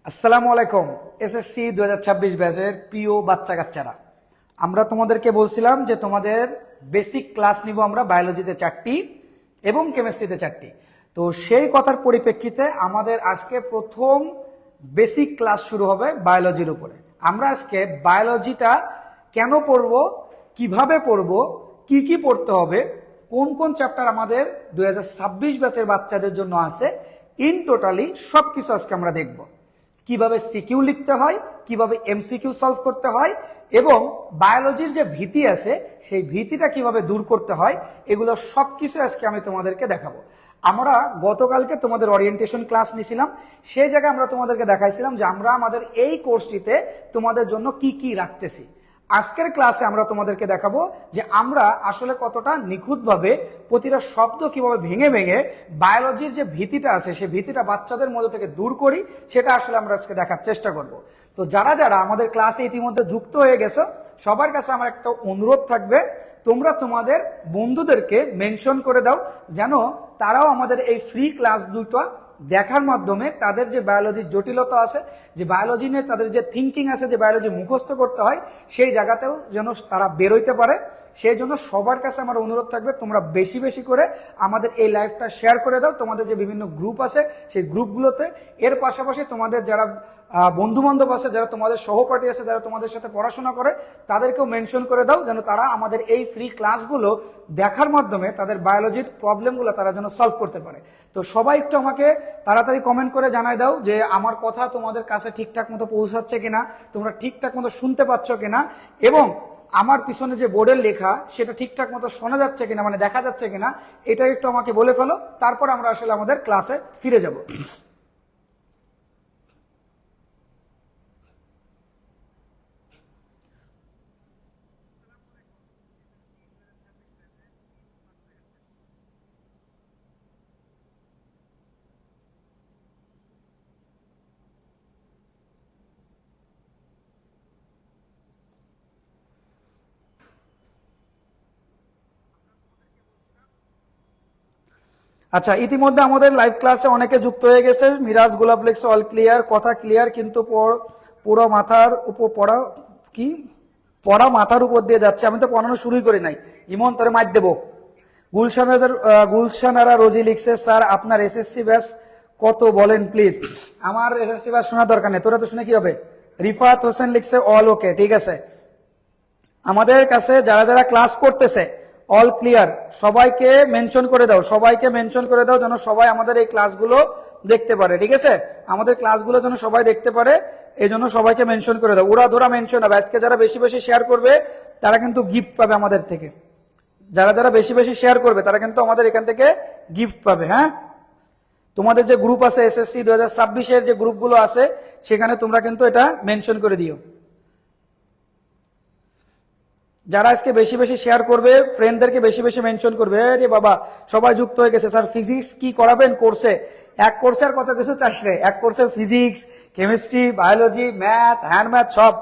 আসসালামু আলাইকুম। এসএসসি 2026 ব্যাচের প্রিয় বাচ্চা কাচ্চারা, আমরা তোমাদেরকে বলছিলাম যে তোমাদের বেসিক ক্লাস নিব আমরা বায়োলজিতে 4টি এবং কেমিস্ট্রিতে 4টি। তো সেই কথার পরিপ্রেক্ষিতে আমাদের আজকে প্রথম বেসিক ক্লাস শুরু হবে বায়োলজির উপরে। আমরা আজকে বায়োলজিটা কেন পড়ব, কিভাবে পড়ব, কি কি পড়তে হবে, কোন কোন চ্যাপ্টার আমাদের 2026 ব্যাচের বাচ্চাদের জন্য আছে, ইন টোটালি সব কিছু আজকে আমরা দেখব। কিভাবে সিকিউ লিখতে হয়, কিভাবে এমসিকিউ সলভ করতে হয় এবং বায়োলজির যে ভীতি আছে সেই ভীতিটা কিভাবে দূর করতে হয়, এগুলো সবকিছু আজকে আমি তোমাদেরকে দেখাবো। আমরা গতকালকে তোমাদের ওরিয়েন্টেশন ক্লাস নিয়েছিলাম, সেই জায়গায় আমরা তোমাদেরকে দেখাইছিলাম যে আমরা আমাদের এই কোর্সটিতে তোমাদের জন্য কি কি রাখতেছি। আজকের ক্লাসে আমরা তোমাদেরকে দেখাবো যে আমরা আসলে কতটা নিখুঁতভাবে প্রতিটা শব্দ কিভাবে ভেঙে ভেঙে বায়োলজির যে ভীতিটা আছে সেই ভীতিটা বাচ্চাদের মধ্যে থেকে দূর করি, সেটা আসলে আমরা আজকে দেখার চেষ্টা করব। তো যারা যারা আমাদের ক্লাসে ইতিমধ্যে যুক্ত হয়ে গেছো, সবার কাছে আমার একটা অনুরোধ থাকবে, তোমরা তোমাদের বন্ধুদেরকে মেনশন করে দাও যেন তারাও আমাদের এই ফ্রি ক্লাস দুটো দেখার মাধ্যমে তাদের যে বায়োলজির জটিলতা আছে, যে বায়োলজি নিয়ে তাদের যে থিঙ্কিং আছে, যে বায়োলজি মুখস্থ করতে হয়, সেই জায়গাতেও যেন তারা বেরোইতে পারে। সেই জন্য সবার কাছে আমার অনুরোধ থাকবে, তোমরা বেশি বেশি করে আমাদের এই লাইভটা শেয়ার করে দাও তোমাদের যে বিভিন্ন গ্রুপ আছে সেই গ্রুপগুলোতে। এর পাশাপাশি তোমাদের যারা বন্ধু বান্ধব আছে, যারা তোমাদের সহপাঠী আছে, যারা তোমাদের সাথে পড়াশোনা করে, তাদেরকেও মেনশন করে দাও যেন তারা আমাদের এই ফ্রি ক্লাসগুলো দেখার মাধ্যমে তাদের বায়োলজির প্রবলেমগুলো তারা যেন সলভ করতে পারে। তো সবাই একটু আমাকে তাড়াতাড়ি কমেন্ট করে জানাই দাও যে আমার কথা তোমাদের কাছে ঠিকঠাক মতো পৌঁছাচ্ছে কিনা, তোমরা ঠিকঠাক মতো শুনতে পাচ্ছ কিনা, এবং আমার পিছনে যে বোর্ডের লেখা সেটা ঠিকঠাক মতো শোনা যাচ্ছে কিনা, মানে দেখা যাচ্ছে কিনা, এটা একটু আমাকে বলে ফেলো। তারপর আমরা আসলে আমাদের ক্লাসে ফিরে যাব। আচ্ছা, ইতিমধ্যে আমাদের লাইভ ক্লাসে অনেকে যুক্ত হয়ে গেছে। মিরাজ গোলাপ লেখছে অল ক্লিয়ার, কথা ক্লিয়ার, কিন্তু পুরো মাথার উপর পড়া কি পড়া মাথার উপর দিয়ে যাচ্ছে, আমি তো পড়ানো শুরুই করি নাই। ইমন তোরে মার দেবো। গুলশানারা রোজি লিখছে স্যার আপনার এসএসসি ব্যাচ কত বলেন প্লিজ। আমার এসএসসি ব্যাচ শোনার দরকার নেই, তোরা তো শুনে কি হবে। রিফাত হোসেন লিখছে অল ওকে, ঠিক আছে। আমাদের কাছে যারা যারা ক্লাস করতেছে অল ক্লিয়ার, সবাইকে মেনশন করে দাও, সবাইকে মেনশন করে দাও যেন সবাই আমাদের এই ক্লাসগুলো দেখতে পারে, ঠিক আছে। আমাদের ক্লাসগুলো যেন সবাই দেখতে পারে, এই জন্য সবাইকে মেনশন করে দাও। ওরা ধরা মেনশন হবে। আজকে যারা বেশি বেশি শেয়ার করবে তারা কিন্তু গিফট পাবে আমাদের থেকে। যারা যারা বেশি বেশি শেয়ার করবে তারা কিন্তু আমাদের এখান থেকে গিফট পাবে। হ্যাঁ, তোমাদের যে গ্রুপ আছে এসএসসি 2026-এর যে গ্রুপগুলো আছে সেখানে তোমরা কিন্তু এটা মেনশন করে দিও। যারা আজকে বেশি বেশি শেয়ার করবে, ফ্রেন্ডদেরকে বেশি বেশি মেনশন করবে। আরে বাবা, সবাই যুক্ত হয়ে গেছে। স্যার ফিজিক্স কি করাবেন কোর্সে? এক কোর্সে আর কত কিছু চাস রে, এক কোর্সে physics, chemistry, biology, math, hand math সব।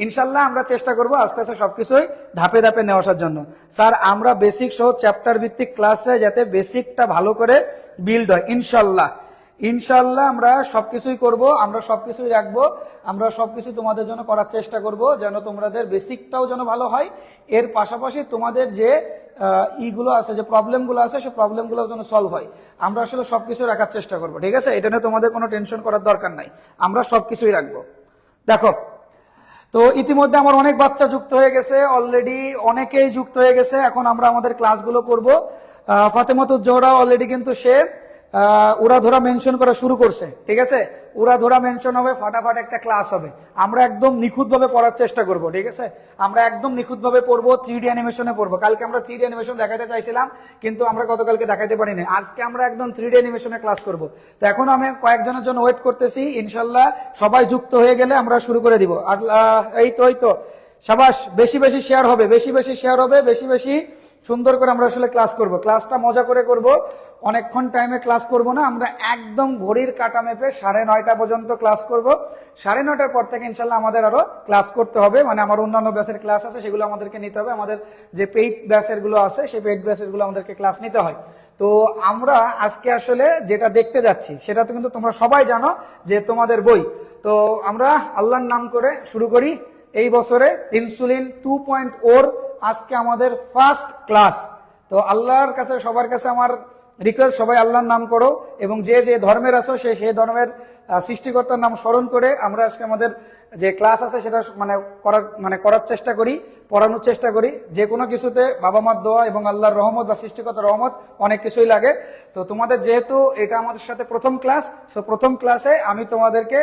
ইনশাল্লাহ আমরা চেষ্টা করবো আস্তে আস্তে সবকিছুই ধাপে ধাপে নেওয়া আসার জন্য। স্যার আমরা বেসিক সহ চ্যাপ্টার ভিত্তিক ক্লাসে যাতে বেসিকটা ভালো করে বিল্ড হয়, ইনশাল্লাহ ইনশাল্লাহ আমরা সবকিছুই করব, আমরা সবকিছুই রাখবো, আমরা সবকিছু তোমাদের জন্য করার চেষ্টা করব যেন তোমাদের বেসিকটাও যেন ভালো হয়। এর পাশাপাশি তোমাদের যে ইগুলো আছে, যে প্রবলেমগুলো আছে, সেই প্রবলেমগুলো যেন সলভ হয়। আমরা আসলে সবকিছু রাখার চেষ্টা করব, ঠিক আছে। এটা নিয়ে তোমাদের কোনো টেনশন করার দরকার নাই, আমরা সবকিছুই রাখবো। দেখো, তো ইতিমধ্যে আমার অনেক বাচ্চা যুক্ত হয়ে গেছে, অলরেডি অনেকেই যুক্ত হয়ে গেছে। এখন আমরা আমাদের ক্লাসগুলো করব। ফাতেমাতুজ জোহরা অলরেডি কিন্তু সে উড়া ধরা মেনশন করা শুরু করছে, ঠিক আছে। উড়া ধরা মেনশন হবে, ফাটাফাট একটা ক্লাস হবে। আমরা একদম নিখুঁতভাবে পড়ার চেষ্টা করব, ঠিক আছে। আমরা একদম নিখুঁতভাবে পড়বো, 3D অ্যানিমেশনে পড়বো। কালকে আমরা 3D অ্যানিমেশন দেখাতে চাইছিলাম, কিন্তু আমরা গতকালকে দেখাতে পারিনি। আজকে আমরা একদম 3D অ্যানিমেশনে ক্লাস করব। তো এখন আমি কয়েকজনের জন্য ওয়েট করতেছি, ইনশাল্লাহ সবাই যুক্ত হয়ে গেলে আমরা শুরু করে দিব। আর এই তো সাবাস, বেশি বেশি শেয়ার হবে, বেশি বেশি শেয়ার হবে, বেশি বেশি সুন্দর করে আমরা আসলে ক্লাস করব, ক্লাসটা মজা করে করব, অনেকক্ষণ টাইমে ক্লাস করব না, আমরা একদম ঘড়ির কাঁটা মেপে 9:30 পর্যন্ত ক্লাস করব। 9:30 পর থেকে ইনশাল্লাহ আমাদের আরো ক্লাস করতে হবে, মানে আমার অন্যান্য ব্যাচের ক্লাস আছে সেগুলো আমাদেরকে নিতে হবে, আমাদের যে পেইড ব্যাচের গুলো আছে সেই পেইড ব্যাচের গুলো আমাদেরকে ক্লাস নিতে হয়। তো আমরা আজকে আসলে যেটা দেখতে যাচ্ছি সেটা তো কিন্তু তোমরা সবাই জানো যে তোমাদের বই। তো আমরা আল্লাহর নাম করে শুরু করি। এই বছরে ইনসুলিন 2.0 আজকে আমাদের ফার্স্ট ক্লাস। তো আল্লাহর কাছে সবার কাছে আমার রিকোয়েস্ট, সবাই আল্লাহর নাম করো এবং যে যে ধর্মের আছো সেই ধর্মের সৃষ্টিকর্তার নাম স্মরণ করে আমরা আজকে আমাদের যে ক্লাস আছে সেটা করার চেষ্টা করি, পড়ানোর চেষ্টা করি। যে কোনো কিছুতে বাবা মার দোয়া এবং আল্লাহর রহমত বা সৃষ্টিকর্তার রহমত অনেক কিছুই লাগে। তো তোমাদের যেহেতু এটা আমাদের সাথে প্রথম ক্লাস, তো প্রথম ক্লাসে আমি তোমাদেরকে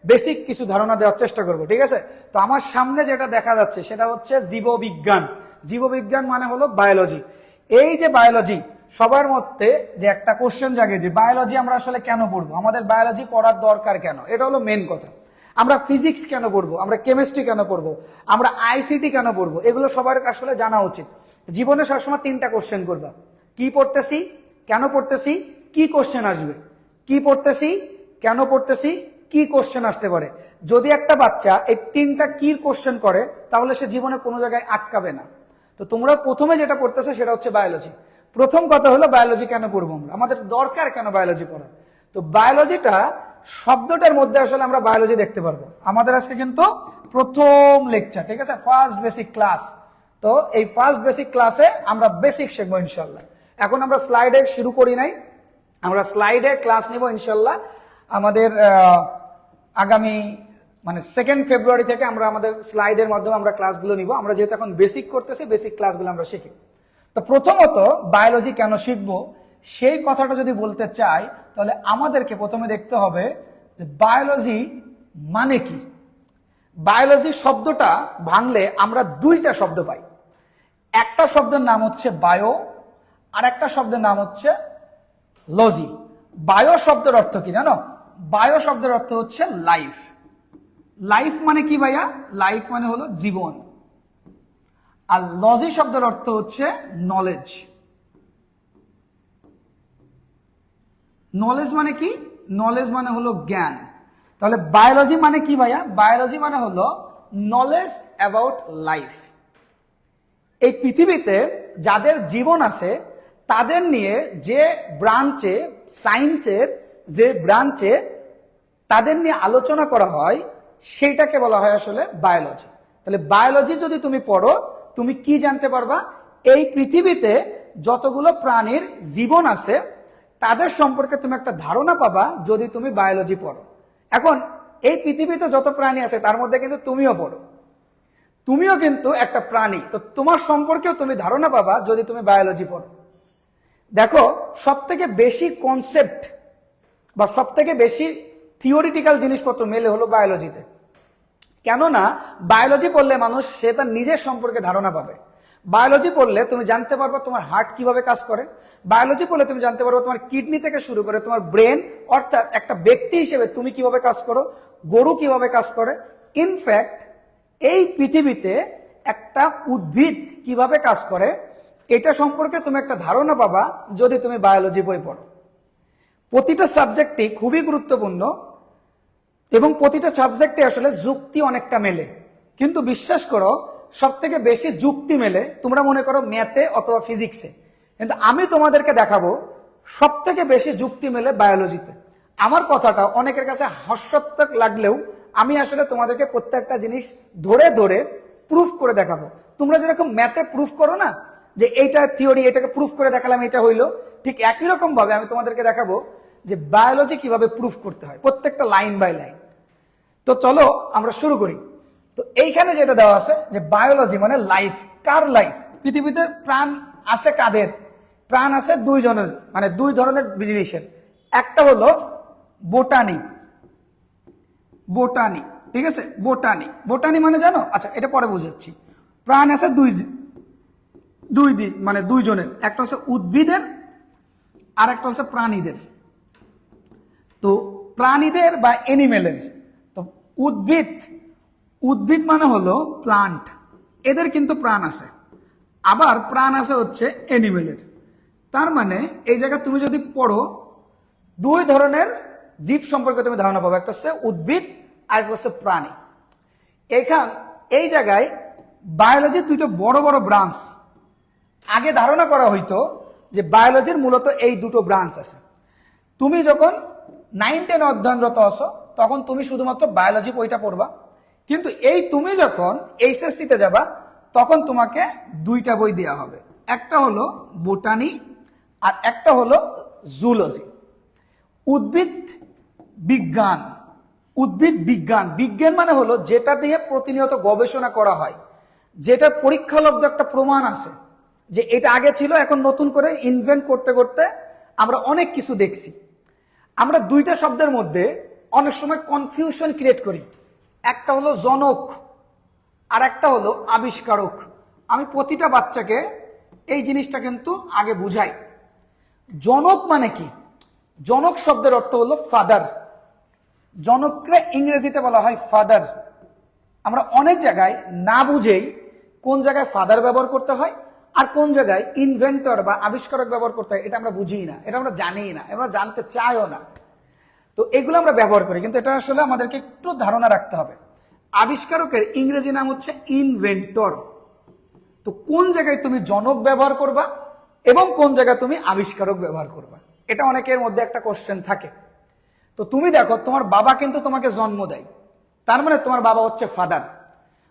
বেসিক কিছু ধারণা দেওয়ার চেষ্টা করব, ঠিক আছে? তো আমার সামনে যেটা দেখা যাচ্ছে সেটা হচ্ছে জীববিজ্ঞান। জীববিজ্ঞান মানে হলো বায়োলজি। এই যে বায়োলজি, সবার মধ্যে যে একটা কোশ্চেন জাগে যে বায়োলজি আমরা আসলে কেন পড়বো, আমাদের বায়োলজি পড়ার দরকার কেন, এটা হলো মেন কথা। আমরা ফিজিক্স কেন পড়বো, আমরা কেমিস্ট্রি কেন পড়বো, আমরা আইসিটি কেন পড়বো, এগুলো সবার আসলে জানা উচিত। জীবনে সবসময় 3টা কোশ্চেন করবা, কি পড়তেছি, কেন পড়তেছি, কি কোশ্চেন আসবে। কি পড়তেছি, কেন পড়তেছি, কি কোশ্চেন আসতে পারে। যদি একটা বাচ্চা এই 3টা কি কোশ্চেন করে তাহলে সে জীবনে কোনো জায়গায় আটকাবে না। তো তোমরা প্রথমে যেটা পড়তেছো সেটা হচ্ছে বায়োলজি। প্রথম কথা হলো বায়োলজি কেন পড়বো আমরা, আমাদের দরকার কেন বায়োলজি পড়া। তো বায়োলজিটা শব্দটার মধ্যে আসলে আমরা বায়োলজি দেখতে পারবো। আমাদের আজকে কিন্তু প্রথম লেকচার, ঠিক আছে, ফার্স্ট বেসিক ক্লাস। তো এই ফার্স্ট বেসিক ক্লাসে আমরা বেসিক শিখবো ইনশাল্লাহ। এখন আমরা স্লাইডে শুরু করি নাই, আমরা স্লাইডে ক্লাস নিব ইনশাল্লাহ। আমাদের আগামী 2 ফেব্রুয়ারি থেকে আমরা আমাদের স্লাইডের মাধ্যমে আমরা ক্লাসগুলো নিব। আমরা যেহেতু এখন বেসিক করতেছি, বেসিক ক্লাসগুলো আমরা শিখি। তো প্রথমত বায়োলজি কেন শিখবো সেই কথাটা যদি বলতে চাই তাহলে আমাদেরকে প্রথমে দেখতে হবে যে বায়োলজি মানে কি। বায়োলজি শব্দটা ভাঙলে আমরা 2টা শব্দ পাই। একটা শব্দের নাম হচ্ছে বায়ো, আর একটা শব্দের নাম হচ্ছে লজি। বায়ো শব্দের অর্থ কি জানো? বায়ো শব্দের অর্থ হচ্ছে লাইফ। লাইফ মানে কি ভাইয়া? লাইফ মানে হলো জীবন। আর লজি শব্দের অর্থ হচ্ছে নলেজ। নলেজ মানে কি? নলেজ মানে হলো জ্ঞান। তাহলে বায়োলজি মানে কি ভাইয়া? বায়োলজি মানে হলো নলেজ অ্যাবাউট লাইফ। এই পৃথিবীতে যাদের জীবন আছে তাদের নিয়ে যে ব্রাঞ্চে, সায়েন্সের যে ব্রাঞ্চে তাদের নিয়ে আলোচনা করা হয় সেইটাকে বলা হয় আসলে বায়োলজি। তাহলে বায়োলজি যদি তুমি পড়ো তুমি কি জানতে পারবা? এই পৃথিবীতে যতগুলো প্রাণীর জীবন আছে তাদের সম্পর্কে তুমি একটা ধারণা পাবা যদি তুমি বায়োলজি পড়ো। এখন এই পৃথিবীতে যত প্রাণী আছে তার মধ্যে কিন্তু তুমিও পড়ো, তুমিও কিন্তু একটা প্রাণী। তো তোমার সম্পর্কেও তুমি ধারণা পাবা যদি তুমি বায়োলজি পড়ো। দেখো, সব থেকে বেশি কনসেপ্ট বা সব থেকে বেশি থিওরিটিক্যাল জিনিসপত্র মেলে হলো বায়োলজিতে। কেননা বায়োলজি পড়লে মানুষ সে তার নিজের সম্পর্কে ধারণা পাবে। বায়োলজি পড়লে তুমি জানতে পারবে তোমার হার্ট কিভাবে কাজ করে। বায়োলজি পড়লে তুমি জানতে পারবে তোমার কিডনি থেকে শুরু করে তোমার ব্রেন, অর্থাৎ একটা ব্যক্তি হিসেবে তুমি কিভাবে কাজ করো, গরু কিভাবে কাজ করে। ইনফ্যাক্ট এই পৃথিবীতে একটা উদ্ভিদ কিভাবে কাজ করে এটা সম্পর্কে তুমি একটা ধারণা পাবা যদি তুমি বায়োলজি বই পড়ো। প্রতিটা সাবজেক্টই খুবই গুরুত্বপূর্ণ এবং প্রতিটা সাবজেক্টে আসলে যুক্তি অনেকটা মেলে। কিন্তু বিশ্বাস করো সব থেকে বেশি যুক্তি মেলে তোমরা মনে করো ম্যাথে অথবা ফিজিক্সে, কিন্তু আমি তোমাদেরকে দেখাবো সব থেকে বেশি যুক্তি মেলে বায়োলজিতে। আমার কথাটা অনেকের কাছে হাস্যাস্পদ লাগলেও আমি আসলে তোমাদেরকে প্রত্যেকটা জিনিস ধরে ধরে প্রুফ করে দেখাবো। তোমরা যেরকম ম্যাথে প্রুফ করো না যে এইটা থিওরি, এটাকে প্রুফ করে দেখালাম এটা হইলো, ঠিক একই রকম ভাবে আমি তোমাদেরকে দেখাবো যে বায়োলজি কিভাবে প্রুফ করতে হয়, প্রত্যেকটা লাইন বাই লাইন। তো চলো আমরা শুরু করি। তো এইখানে যেটা দেওয়া আছে যে বায়োলজি মানে লাইফ। কার লাইফ? পৃথিবীতে প্রাণ আছে কাদের? প্রাণ আছে 2 জনের, মানে 2 ধরনের জিনিসের। একটা হলো বোটানি। বোটানি, ঠিক আছে, বোটানি। বোটানি মানে জানো? আচ্ছা, এটা পরে বুঝাচ্ছি। প্রাণ আছে মানে 2 জনের। একটা হচ্ছে উদ্ভিদের আর একটা হচ্ছে প্রাণীদের। তো প্রাণীদের বা এনিমেলের, তো উদ্ভিদ মানে হলো প্লান্ট, এদের কিন্তু প্রাণ আছে। আবার প্রাণ আছে হচ্ছে অ্যানিমেলের। তার মানে এই জায়গায় তুমি যদি পড়ো, দুই ধরনের জীব সম্পর্কে তুমি ধারণা পাবে, একটা হচ্ছে উদ্ভিদ আর একটা হচ্ছে প্রাণী। এই জায়গায় বায়োলজির দুটো বড় বড় ব্রাঞ্চ। আগে ধারণা করা হইতো যে বায়োলজির মূলত এই দুটো ব্রাঞ্চ আছে। তুমি যখন 9-10 অধ্যয়নরত আছো তখন তুমি শুধুমাত্র বায়োলজি বইটা পড়বা, কিন্তু তুমি যখন এইচএসসি তে যাবা তখন তোমাকে দুইটা বই দেওয়া হবে, একটা হলো বোটানি আর একটা হলো জুলজি। উদ্ভিদ বিজ্ঞান, বিজ্ঞান মানে হলো যেটা নিয়ে প্রতিনিয়ত গবেষণা করা হয়, যেটা পরীক্ষালব্ধ একটা প্রমাণ আছে যে এটা আগে ছিল, এখন নতুন করে ইনভেন্ট করতে করতে আমরা অনেক কিছু দেখছি। আমরা দুইটা শব্দের মধ্যে অনেক সময় কনফিউশন ক্রিয়েট করি, একটা হলো জনক আর একটা হলো আবিষ্কারক। আমি প্রতিটা বাচ্চাকে এই জিনিসটা কিন্তু আগে বুঝাই। জনক মানে কি? জনক শব্দের অর্থ হলো ফাদার। জনককে ইংরেজিতে বলা হয় ফাদার। আমরা অনেক জায়গায় না বুঝেই কোন জায়গায় ফাদার ব্যবহার করতে হয় আর কোন জায়গায় ইনভেন্টর বা আবিষ্কারক ব্যবহার করতে হয় এটা আমরা বুঝি না, এটা আমরা জানি না, আমরা জানতে চাইও না। তো এগুলো আমরা ব্যবহার করি, কিন্তু এটা আসলে আমাদেরকে একটু ধারণা রাখতে হবে। আবিষ্কারকের ইংরেজি নাম হচ্ছে ইনভেন্টর। তো কোন জায়গায় তুমি জনক ব্যবহার করবা এবং কোন জায়গায় তুমি আবিষ্কারক ব্যবহার করবা, এটা অনেকের মধ্যে একটা কোশ্চেন থাকে। তো তুমি দেখো, তোমার বাবা কিন্তু তোমাকে জন্ম দেয়, তার মানে তোমার বাবা হচ্ছে ফাদার।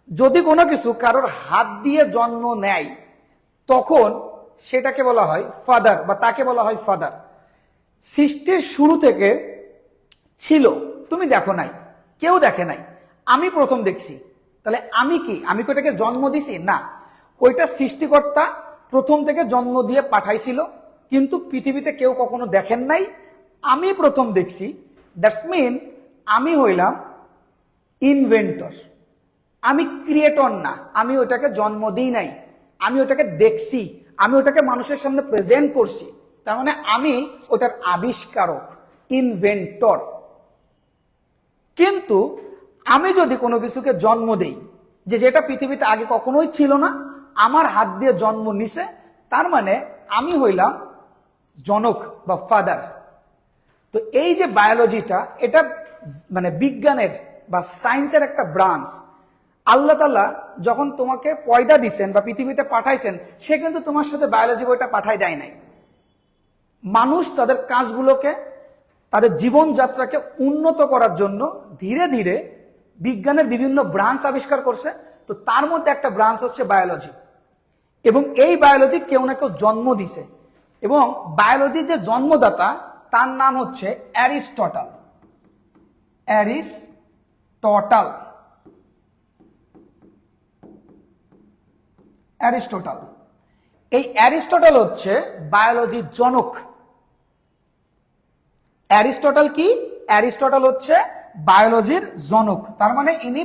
যদি কোনো কিছু কারোর হাত দিয়ে জন্ম নেয় তখন সেটাকে বলা হয় ফাদার, বা তাকে বলা হয় ফাদার। সৃষ্টির শুরু থেকে ছিল, তুমি দেখো নাই, কেউ দেখে নাই, আমি প্রথম দেখছি। তাহলে আমি কি? আমি কি ওটাকে জন্ম দিছি? না, ওইটা সৃষ্টিকর্তা প্রথম থেকে জন্ম দিয়ে পাঠাইছিল, কিন্তু পৃথিবীতে কেউ কখনো দেখেন নাই, আমি প্রথম দেখছি। দ্যাটস মিন আমি হইলাম ইনভেন্টর, আমি ক্রিয়েটর না, আমি ওটাকে জন্ম দিই নাই, আমি ওটাকে দেখছি, আমি ওটাকে মানুষের সামনে প্রেজেন্ট করছি। তার মানে আমি ওটার আবিষ্কারক, ইনভেন্টর। কিন্তু আমি যদি কোনো কিছুকে জন্ম দেই, যেটা পৃথিবীতে আগে কখনোই ছিল না, আমার হাত দিয়ে জন্ম নিছে, তার মানে আমি হইলাম জনক বা ফাদার। তো এই যে বায়োলজিটা, এটা মানে বিজ্ঞানের বা সায়েন্সের একটা ব্রাঞ্চ। আল্লাহ তাআলা যখন তোমাকে পয়দা দিছেন বা পৃথিবীতে পাঠাইছেন, সে কিন্তু তোমার সাথে বায়োলজি বইটা পাঠাই দেয় নাই। মানুষ তাদের কাজগুলোকে, তাদের জীবনযাত্রাকে উন্নত করার জন্য ধীরে ধীরে বিজ্ঞানের বিভিন্ন ব্রাঞ্চ আবিষ্কার করছে। তো তার মধ্যে একটা ব্রাঞ্চ হচ্ছে বায়োলজি, এবং এই বায়োলজি কেউ না কেউ জন্ম দিছে, এবং বায়োলজির যে জন্মদাতা তার নাম হচ্ছে অ্যারিস্টটল। অ্যারিস্টটল, এই অ্যারিস্টটল হচ্ছে বায়োলজির জনক। অ্যারিস্টটল কি? অ্যারিস্টটল হচ্ছে বায়োলজির জনক। তার মানে ইনি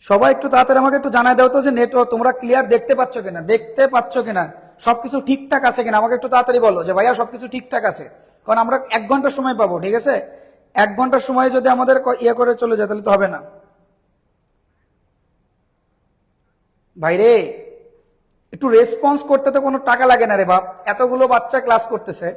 সবাই একটু তাড়াতাড়ি আমাকে একটু জানাই দাও তো যে নেটওয়ার্ক তোমরা ক্লিয়ার দেখতে পাচ্ছ কিনা, সবকিছু ঠিকঠাক আছে কিনা। আমাকে একটু তাড়াতাড়ি বলো যে ভাইয়া সবকিছু ঠিকঠাক আছে, কারণ আমরা 1 ঘন্টার সময় পাবো। ঠিক আছে, 1 ঘন্টার সময় যদি আমাদের ইয়ে করে চলে যায় তাহলে তো হবে না। ভাইরে, একটু রেসপন্স করতে তো কোনো টাকা লাগে না রে বাপ, এতগুলো বাচ্চা ক্লাস করতেছে।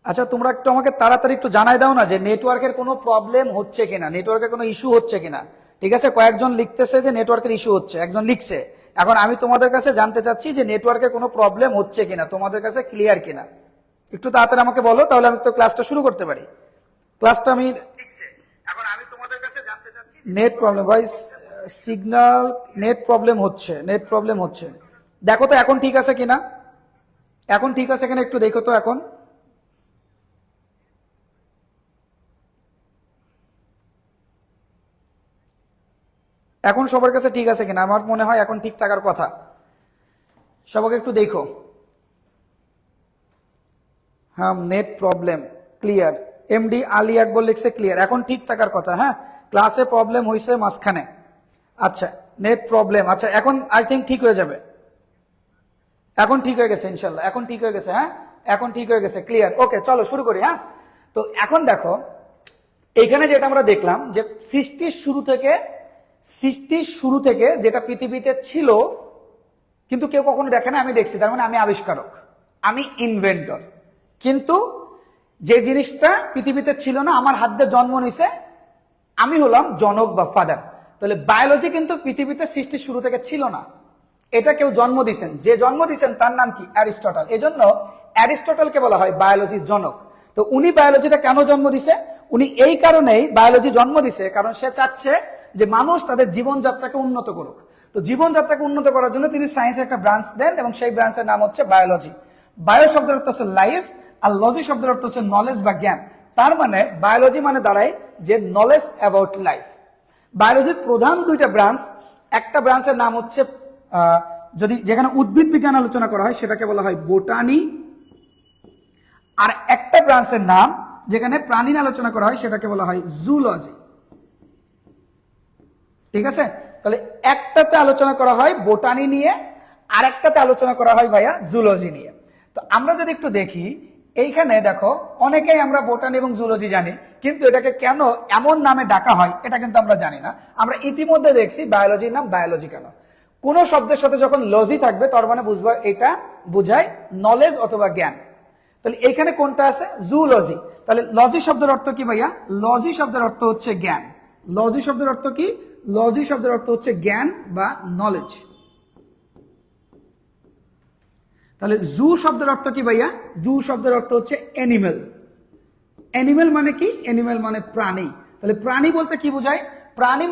আচ্ছা, তোমরা একটু আমাকে তাড়াতাড়ি একটু জানাই দাও না যে নেটওয়ার্কের কোনো প্রবলেম হচ্ছে কিনা, নেটওয়ার্কের কোনো ইস্যু হচ্ছে কিনা। ঠিক আছে, কয়েকজন লিখতেছে যে নেটওয়ার্কের ইস্যু হচ্ছে, একজন লিখছে। এখন আমি তোমাদের কাছে জানতে চাচ্ছি যে নেটওয়ার্কের কোনো প্রবলেম হচ্ছে কিনা, তোমাদের কাছে ক্লিয়ার কিনা। একটু তাড়াতাড়ি আমাকে বলো, তাহলে আমি তো ক্লাসটা শুরু করতে পারি। ক্লাসটা আমি লিখছে, এখন আমি তোমাদের কাছে জানতে চাচ্ছি নেট প্রবলেম ভাই, সিগন্যাল নেট প্রবলেম হচ্ছে। দেখো তো এখন ঠিক আছে কিনা, এখন ঠিক আছে কিনা একটু দেখো তো এখন। এখন সবার কাছে ঠিক আছে কিনা? আমার মনে হয় এখন ঠিক থাকার কথা। সবাইকে একটু দেখো। হ্যাঁ, net problem clear. MD Ali Akbar লিখছে ক্লিয়ার, এখন ঠিক থাকার কথা। হ্যাঁ, ক্লাসে প্রবলেম হয়েছে মাঝখানে। আচ্ছা, নেট প্রবলেম, আচ্ছা এখন আই থিঙ্ক ঠিক হয়ে যাবে। এখন ঠিক হয়ে গেছে ইনশাল্লাহ, এখন ঠিক হয়ে গেছে। হ্যাঁ, এখন ঠিক হয়ে গেছে, ক্লিয়ার। ওকে, চলো শুরু করি। হ্যাঁ, তো এখন দেখো এখানে যেটা আমরা দেখলাম যে সৃষ্টির শুরু থেকে যেটা পৃথিবীতে ছিল কিন্তু কেউ কখনো দেখে না, আমি দেখছি, তার মানে আমি আবিষ্কারক, আমি ইনভেন্টর। কিন্তু যে জিনিসটা পৃথিবীতে ছিল না, আমার হাত দিয়ে জন্ম নিছে, আমি হলাম জনক বা ফাদার। তাহলে বায়োলজি কিন্তু পৃথিবীতে সৃষ্টির শুরু থেকে ছিল না, এটা কেউ জন্ম দিছেন। যে জন্ম দিছেন তার নাম কি? অ্যারিস্টটল। এজন্য অ্যারিস্টটলকে বলা হয় বায়োলজির জনক। তো উনি বায়োলজিটা কেন জন্ম দিছে? উনি এই কারণেই বায়োলজি জন্ম দিছে, কারণ সে চাচ্ছে যে মানুষ তাদের জীবনযাত্রাকে উন্নত করুক। তো জীবনযাত্রাকে উন্নত করার জন্য তিনি সায়েন্সের একটা ব্রাঞ্চ দেন, এবং সেই ব্রাঞ্চের নাম হচ্ছে বায়োলজি। বায়ো শব্দের অর্থ হচ্ছে লাইফ, আর লজি শব্দের অর্থ হচ্ছে নলেজ বা জ্ঞান। তার মানে বায়োলজি মানে দাঁড়ায় যে নলেজ অ্যাবাউট লাইফ। বায়োলজির প্রধান দুইটা ব্রাঞ্চ, একটা ব্রাঞ্চের নাম হচ্ছে যদি যেখানে উদ্ভিদ বিজ্ঞান আলোচনা করা হয় সেটাকে বলা হয় বোটানি, আর একটা ব্রাঞ্চের নাম যেখানে প্রাণী আলোচনা করা হয় সেটাকে বলা হয় জুলজি। ঠিক আছে, তাহলে একটাতে আলোচনা করা হয় বোটানি নিয়ে, আর একটাতে আলোচনা করা হয় ভাইয়া জুলজি নিয়ে। তো আমরা যদি একটু দেখি এইখানে দেখো, অনেকেই আমরা বোটানি এবং জুলজি জানি, কিন্তু এটাকে কেন এমন নামে ডাকা হয় এটা কিন্তু আমরা জানি না। আমরা ইতিমধ্যে দেখছি বায়োলজির নাম বায়োলজি কেন। কোন শব্দের সাথে যখন লজি থাকবে তার মানে বুঝবা এটা বোঝায় নলেজ অথবা জ্ঞান। তাহলে এখানে কোনটা আছে? জুলজি। তাহলে লজি শব্দের অর্থ কি ভাইয়া? লজি শব্দের অর্থ হচ্ছে জ্ঞান। লজি শব্দের অর্থ কি? লজি শব্দের অর্থ হচ্ছে জ্ঞান বা নলেজ। তাহলে জু শব্দের অর্থ কি ভাইয়া? জু শব্দের অর্থ হচ্ছে অ্যানিমেল। অ্যানিমেল মানে কি? অ্যানিমেল মানে প্রাণী। তাহলে প্রাণী বলতে কি বোঝায়? প্রাণী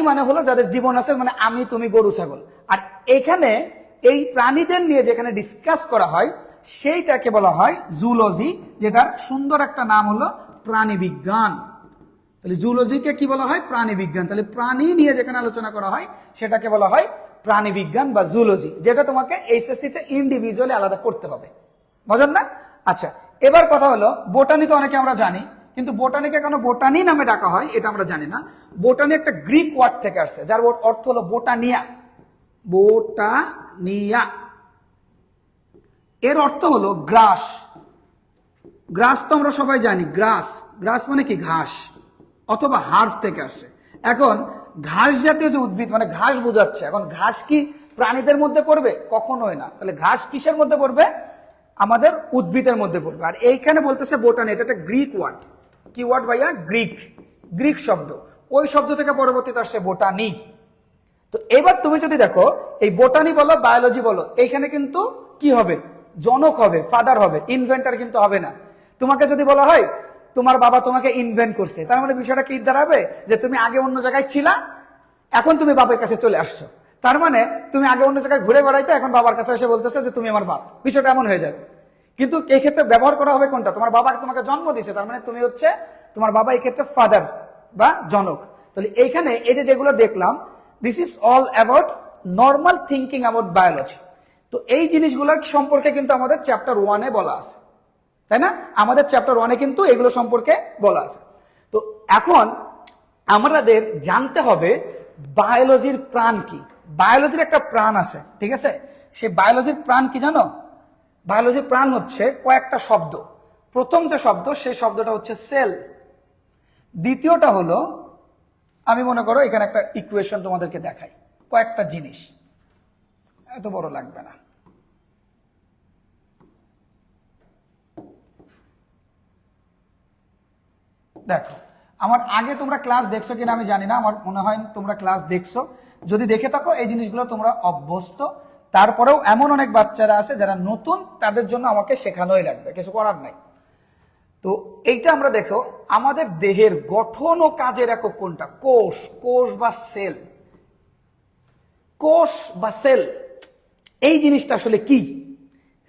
মানে হলো যাদের জীবন আছে, মানে আমি, তুমি, গরু, ছাগল। আর এখানে এই প্রাণীদের নিয়ে যেখানে ডিসকাস করা হয় সেইটাকে বলা হয় জুলজি, যেটার সুন্দর একটা নাম হলো প্রাণী বিজ্ঞান। তাহলে জুলজিকে কি বলা হয়? প্রাণী বিজ্ঞান। তাহলে প্রাণী নিয়ে যেখানে আলোচনা করা হয় সেটাকে বলা হয় প্রাণী বিজ্ঞান বা জুলজি, যেটা তোমাকে এইচএসসি তে ইন্ডিভিজুয়ালি আলাদা করতে হবে। বুঝলেন না? আচ্ছা, এবার কথা হলো বোটানি তো অনেকে আমরা জানি, কিন্তু বোটানিকে কেন বোটানি নামে ডাকা হয় এটা আমরা জানি না। বোটানি একটা গ্রিক ওয়ার্ড থেকে আসছে, যার অর্থ হলো বোটানিয়া। বোটানিয়া এর অর্থ হলো গ্রাস। গ্রাস তো আমরা সবাই জানি, গ্রাস, গ্রাস মানে কি? ঘাস, অথবা হার্ভ থেকে আসছে। এখন ঘাস জাতীয় যে উদ্ভিদ, মানে ঘাস বোঝাচ্ছে। এখন ঘাস কি প্রাণীদের মধ্যে পড়বে? কখনোই না। তাহলে ঘাস কিসের মধ্যে পড়বে? আমাদের উদ্ভিদের মধ্যে পড়বে। আর এইখানে বলতেছে বোটানি, এটা একটা গ্রিক ওয়ার্ড। কি ওয়ার্ড ভাইয়া? গ্রিক শব্দ। ওই শব্দ থেকে পরবর্তীতে আসছে বোটানি। তো এবার তুমি যদি দেখো এই বোটানি বলো বায়োলজি বলো, এইখানে কিন্তু কি হবে? জনক হবে, ফাদার হবে, ইনভেন্টর কিন্তু হবে না। তোমাকে যদি বলা হয় তোমার বাবা তোমাকে ইনভেন্ট করছে, তার মানে বিষয়টা কি দাঁড়াবে? যে তুমি আগে অন্য জায়গায় ছিলা, এখন তুমি বাবার কাছে চলে আসছো। তার মানে তুমি আগে অন্য জায়গায় ঘুরে বেড়াইতে, এখন বাবার কাছে এসে বলতেছে যে তুমি আমার বাপ। বিষয়টা এমন হয়ে যাবে। কিন্তু এই ক্ষেত্রে ব্যবহার করা হবে কোনটা? তোমার বাবা তোমাকে জন্ম দিয়েছে, তার মানে তুমি হচ্ছে তোমার বাবা, এই ক্ষেত্রে ফাদার বা জনক। তাহলে এইখানে এই যে যেগুলো দেখলাম, this is all about normal thinking about biology. তো এই জিনিসগুলো সম্পর্কে কিন্তু আমাদের চ্যাপ্টার 1-এ বলা আছে, তাই না? আমাদের চ্যাপ্টার 1-এ কিন্তু এগুলো সম্পর্কে বলা আছে। তো এখন আমাদের জানতে হবে বায়োলজির প্রাণ কি। বায়োলজির একটা প্রাণ আছে, ঠিক আছে? সে বায়োলজির প্রাণ কি জানো? বায়োলজির প্রাণ হচ্ছে কয়েকটা শব্দ। প্রথম যে শব্দ, সেই শব্দটা হচ্ছে সেল। দ্বিতীয়টা হলো, আমি মনে করো এখানে একটা ইকুয়েশন তোমাদেরকে দেখাই, কয়েকটা জিনিস, এত বড় লাগবে না। দেখো, আমার আগে তোমরা ক্লাস দেখছো কিনা আমি জানি না, আমার মনে হয় তোমরা ক্লাস দেখছো। যদি দেখে থাকো এই জিনিসগুলো তোমরা অভ্যস্ত। তারপরেও এমন অনেক বাচ্চারা আছে যারা নতুন, তাদের জন্য আমাকে শেখানোই লাগবে, কিছু করার নাই। তো এইটা আমরা দেখো আমাদের দেহের গঠন ও কাজের একক কোনটা? কোষ, কোষ বা সেল। কোষ বা সেল এই জিনিসটা আসলে কি?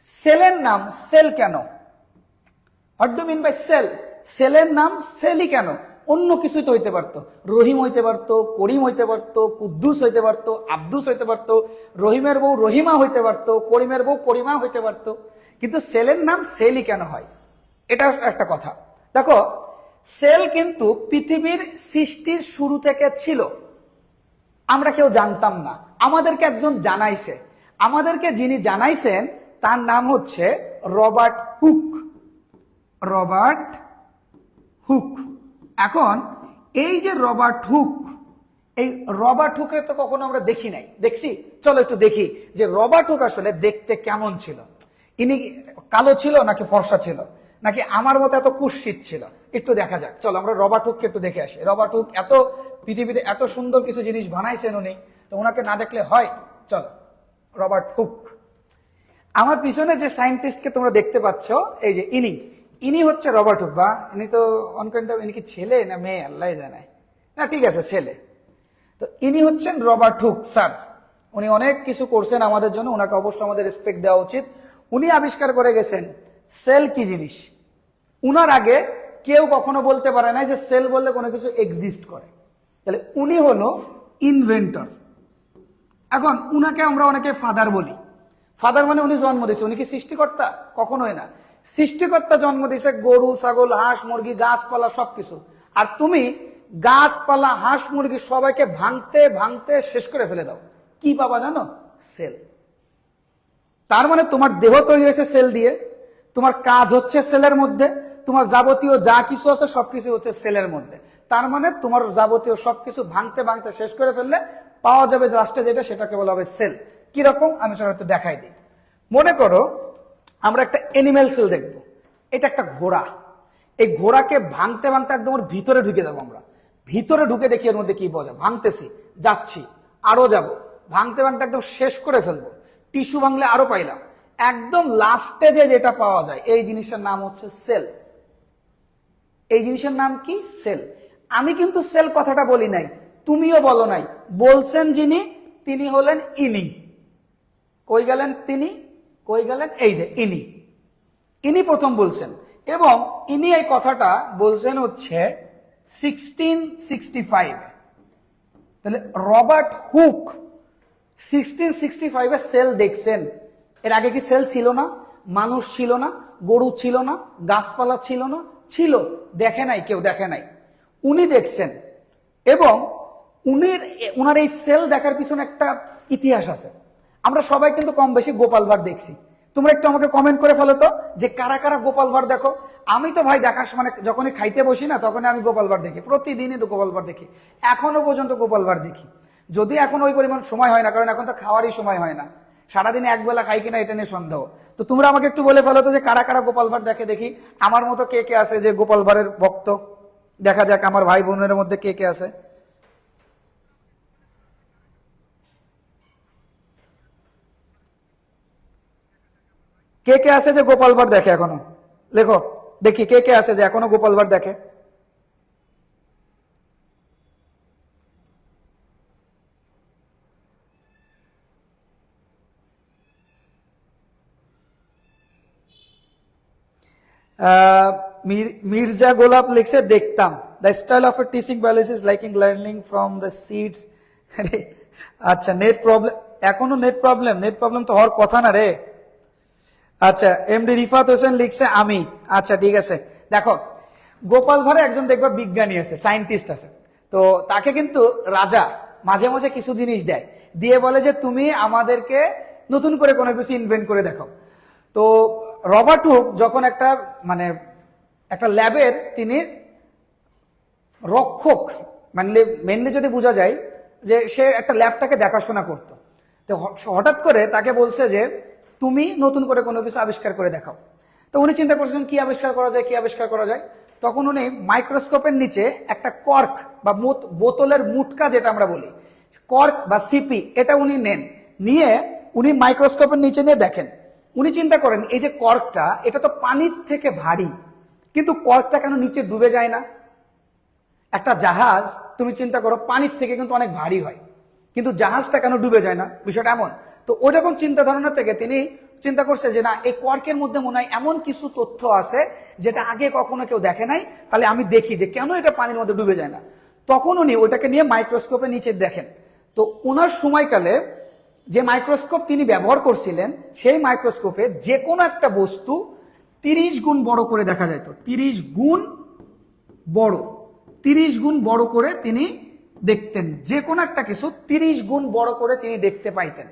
সেলের নাম সেল কেন? What do mean by cell? সেলের নাম সেলই কেন? অন্য কিছুই তো হইতে পারতো, রহিম হইতে পারতো, করিম হইতে পারতো, কুদ্দুস হইতে পারতো, আব্দুস হইতে পারতো, রহিমের বউ রহিমা হইতে পারতো, করিমের বউ করিমা হইতে পারতো, কিন্তু সেলের নাম সেলই কেন হয়? এটা একটা কথা। দেখো সেল কিন্তু পৃথিবীর সৃষ্টির শুরু থেকে ছিল, আমরা কেউ জানতাম না, আমাদেরকে একজন জানাইছে। আমাদেরকে যিনি জানাইছেন তার নাম হচ্ছে রবার্ট হুক। Robert Hooke. এখন এই যে রবার্ট হুক, এই রবার্ট হুকের তো কখনো আমরা দেখি নাই, দেখছি? চলো একটু দেখি যে রবার্ট হুক আসলে দেখতে কেমন ছিল। ইনি কালো ছিল নাকি ফর্সা ছিল, নাকি আমার মতো এত কুৎসিত ছিল? একটু দেখা যাক, চলো আমরা রবার্ট হুককে একটু দেখে আসি। রবার্ট হুক এত পৃথিবীতে এত সুন্দর কিছু জিনিস বানাইছেন উনি, তো ওনাকে না দেখলে হয়? চলো রবার্ট হুক। আমার পিছনে যে সায়েন্টিস্টকে তোমরা দেখতে পাচ্ছ, এই যে ইনি হচ্ছে রবার্ট হুক। বা ইনি তো অনকাইন্ড, ইনি কি ছেলে না মেয়ে আল্লাহ জানায়, না ঠিক আছে ছেলে। তো ইনি হচ্ছেন রবার্ট হুক স্যার। উনি অনেক কিছু করছেন আমাদের জন্য, ওনাকে অবশ্যই আমাদের রেসপেক্ট দেওয়া উচিত। উনি আবিষ্কার করে গেছেন সেল কি জিনিস। উনার আগে কেউ কখনো বলতে পারে না যে সেল বললে কোনো কিছু এক্সিস্ট করে। তাহলে উনি হলো ইনভেন্টর। এখন উনাকে আমরা অনেকে ফাদার বলি। ফাদার মানে উনি জন্ম দিয়েছে, উনি কি সৃষ্টিকর্তা? কখনোই না। সৃষ্টিকর্তা জন্ম দিয়েছে গরু, ছাগল, হাঁস, মুরগি, গাছপালা সবকিছু। আর তুমি গাছপালা, হাঁস, মুরগি সবাইকে ভাঙতে ভাঙতে শেষ করে ফেলে দাও, কি পাবা জানো? সেল। তার মানে তোমার দেহ তৈরি হয়েছে সেল দিয়ে, তোমার কাজ হচ্ছে সেলের মধ্যে, তোমার যাবতীয় যা কিছু আছে সবকিছু হচ্ছে সেলের মধ্যে। তার মানে তোমার যাবতীয় সবকিছু ভাঙতে ভাঙতে শেষ করে ফেললে পাওয়া যাবে লাস্টে যেটা, সেটাকে বলা হবে সেল। কিরকম আমি চলো একটু দেখাই দিই। মনে করো আমরা একটা এনিম্যাল সেল দেখবো, এটা একটা ঘোড়া। এই ঘোড়াকে ভাঙতে ভাঙতে একদম ওর ভিতরে ঢুকে যাবো আমরা, ভিতরে ঢুকে দেখি এর মধ্যে কি পাওয়া যায়। ভাঙতেছি, যাচ্ছি, আরো যাব, ভাঙতে ভাঙতে একদম শেষ করে ফেলবো, টিস্যু ভাঙলে আরো পাইলাম, একদম লাস্টে যে যেটা পাওয়া যায় এই জিনিসটার নাম হচ্ছে সেল। এই জিনিসের নাম কি? সেল। আমি কিন্তু সেল কথাটা বলি নাই, তুমিও বলো নাই, বলছেন যিনি তিনি হলেন ইনি। কই গেলেন তিনি? কই গেলেন? এই যে ইনি প্রথম বলছেন। এবং ইনি এই কথাটা বলছেন হচ্ছে 1665। তাহলে রবার্ট হুক 1665 সেল দেখছেন। এর আগে কি সেল ছিল না? মানুষ ছিল না, গরু ছিল না, গাছপালা ছিল না? ছিল, দেখে নাই, কেউ দেখে নাই, উনি দেখছেন। এবং উনার এই সেল দেখার পিছনে একটা ইতিহাস আছে। আমরা সবাই কিন্তু কম বেশি গোপাল ভাঁড় দেখছি। তোমরা একটু আমাকে কমেন্ট করে ফেলো তো যে কারা কারা গোপাল ভাঁড় দেখো। আমি তো ভাই দেখার মানে যখনই খাইতে বসি না তখনই আমি গোপাল ভাঁড় দেখি, প্রতিদিনই তো গোপাল ভাঁড় দেখি, এখনো পর্যন্ত গোপাল ভাঁড় দেখি। যদি এখন ওই পরিমাণ সময় হয় না, কারণ এখন তো খাওয়ারই সময় হয় না, সারাদিনে একবেলা খাই কিনা এটা নিয়ে সন্দেহ। তো তোমরা আমাকে একটু বলে ফেলো তো যে কারা কারা গোপাল ভাঁড় দেখে, দেখি আমার মতো কে কে আছে যে গোপাল ভাঁড়ের ভক্ত। দেখা যাক আমার ভাই বোনের মধ্যে কে কে আছে। কে কে আছে যে গোপাল ভাঁড় দেখে এখনো? লেখো দেখি কে কে আছে যে এখনো গোপাল ভাঁড় দেখে। মির্জা গোলাপ লিখছে দেখতাম, the style of A teaching biology is liking learning from the seeds. আচ্ছা নেট প্রবলেম, এখনো নেট প্রবলেম? নেট প্রবলেম তো হওয়ার কথা না রে। আচ্ছা এমডি রিফাত হোসেন লিখছে আমি। আচ্ছা ঠিক আছে। দেখো গোপাল ভাঁড়ে একজন দেখবা বিজ্ঞানী আছে, সায়েন্টিস্ট আছে, তো তাকে কিন্তু রাজা মাঝে মাঝে কিছু জিনিস দেয়, দিয়ে বলে যে তুমি আমাদেরকে নতুন করে কোনো কিছু ইনভেন্ট করে দেখো। তো রবার্ট হুক যখন একটা মানে একটা ল্যাবের তিনি রক্ষক, মানে মেনলি যদি বোঝা যায় যে সে একটা ল্যাবটাকে দেখাশোনা করতো, তো হঠাৎ করে তাকে বলছে যে তুমি নতুন করে কোনো কিছু আবিষ্কার করে দেখাও। তো উনি চিন্তা করছেন কি আবিষ্কার করা যায়, কি আবিষ্কার করা যায়। তখন উনি মাইক্রোস্কোপের নিচে একটা কর্ক বা বোতলের মুটকা যেটা আমরা বলি, কর্ক বা সিপি, এটা উনি নেন, নিয়ে উনি মাইক্রোস্কোপের নিচে নিয়ে দেখেন। উনি চিন্তা করেন এই যে কর্কটা, এটা তো পানির থেকে ভারী, কিন্তু কর্কটা কেন নিচে ডুবে যায় না? একটা জাহাজ তুমি চিন্তা করো পানির থেকে কিন্তু অনেক ভারী হয়, কিন্তু জাহাজটা কেন ডুবে যায় না? বিষয়টা এমন। তো ওই রকম চিন্তা ধারণা থেকে তিনি চিন্তা করছে যে না, এই কর্কের মধ্যে মনে হয় এমন কিছু তথ্য আছে যেটা আগে কখনো কেউ দেখে নাই, তাহলে আমি দেখি যে কেন এটা পানির মধ্যে ডুবে যায় না। তখন উনি ওটাকে নিয়ে মাইক্রোস্কোপে নিচে দেখেন। তো ওনার সময়কালে যে মাইক্রোস্কোপ তিনি ব্যবহার করছিলেন, সেই মাইক্রোস্কোপে যে কোনো একটা বস্তু 30 গুণ বড় করে দেখা যেত। 30 গুণ বড়, 30 গুণ বড় করে তিনি দেখতেন। যে কোনো একটা কিছু 30 গুণ বড় করে তিনি দেখতে পাইতেন।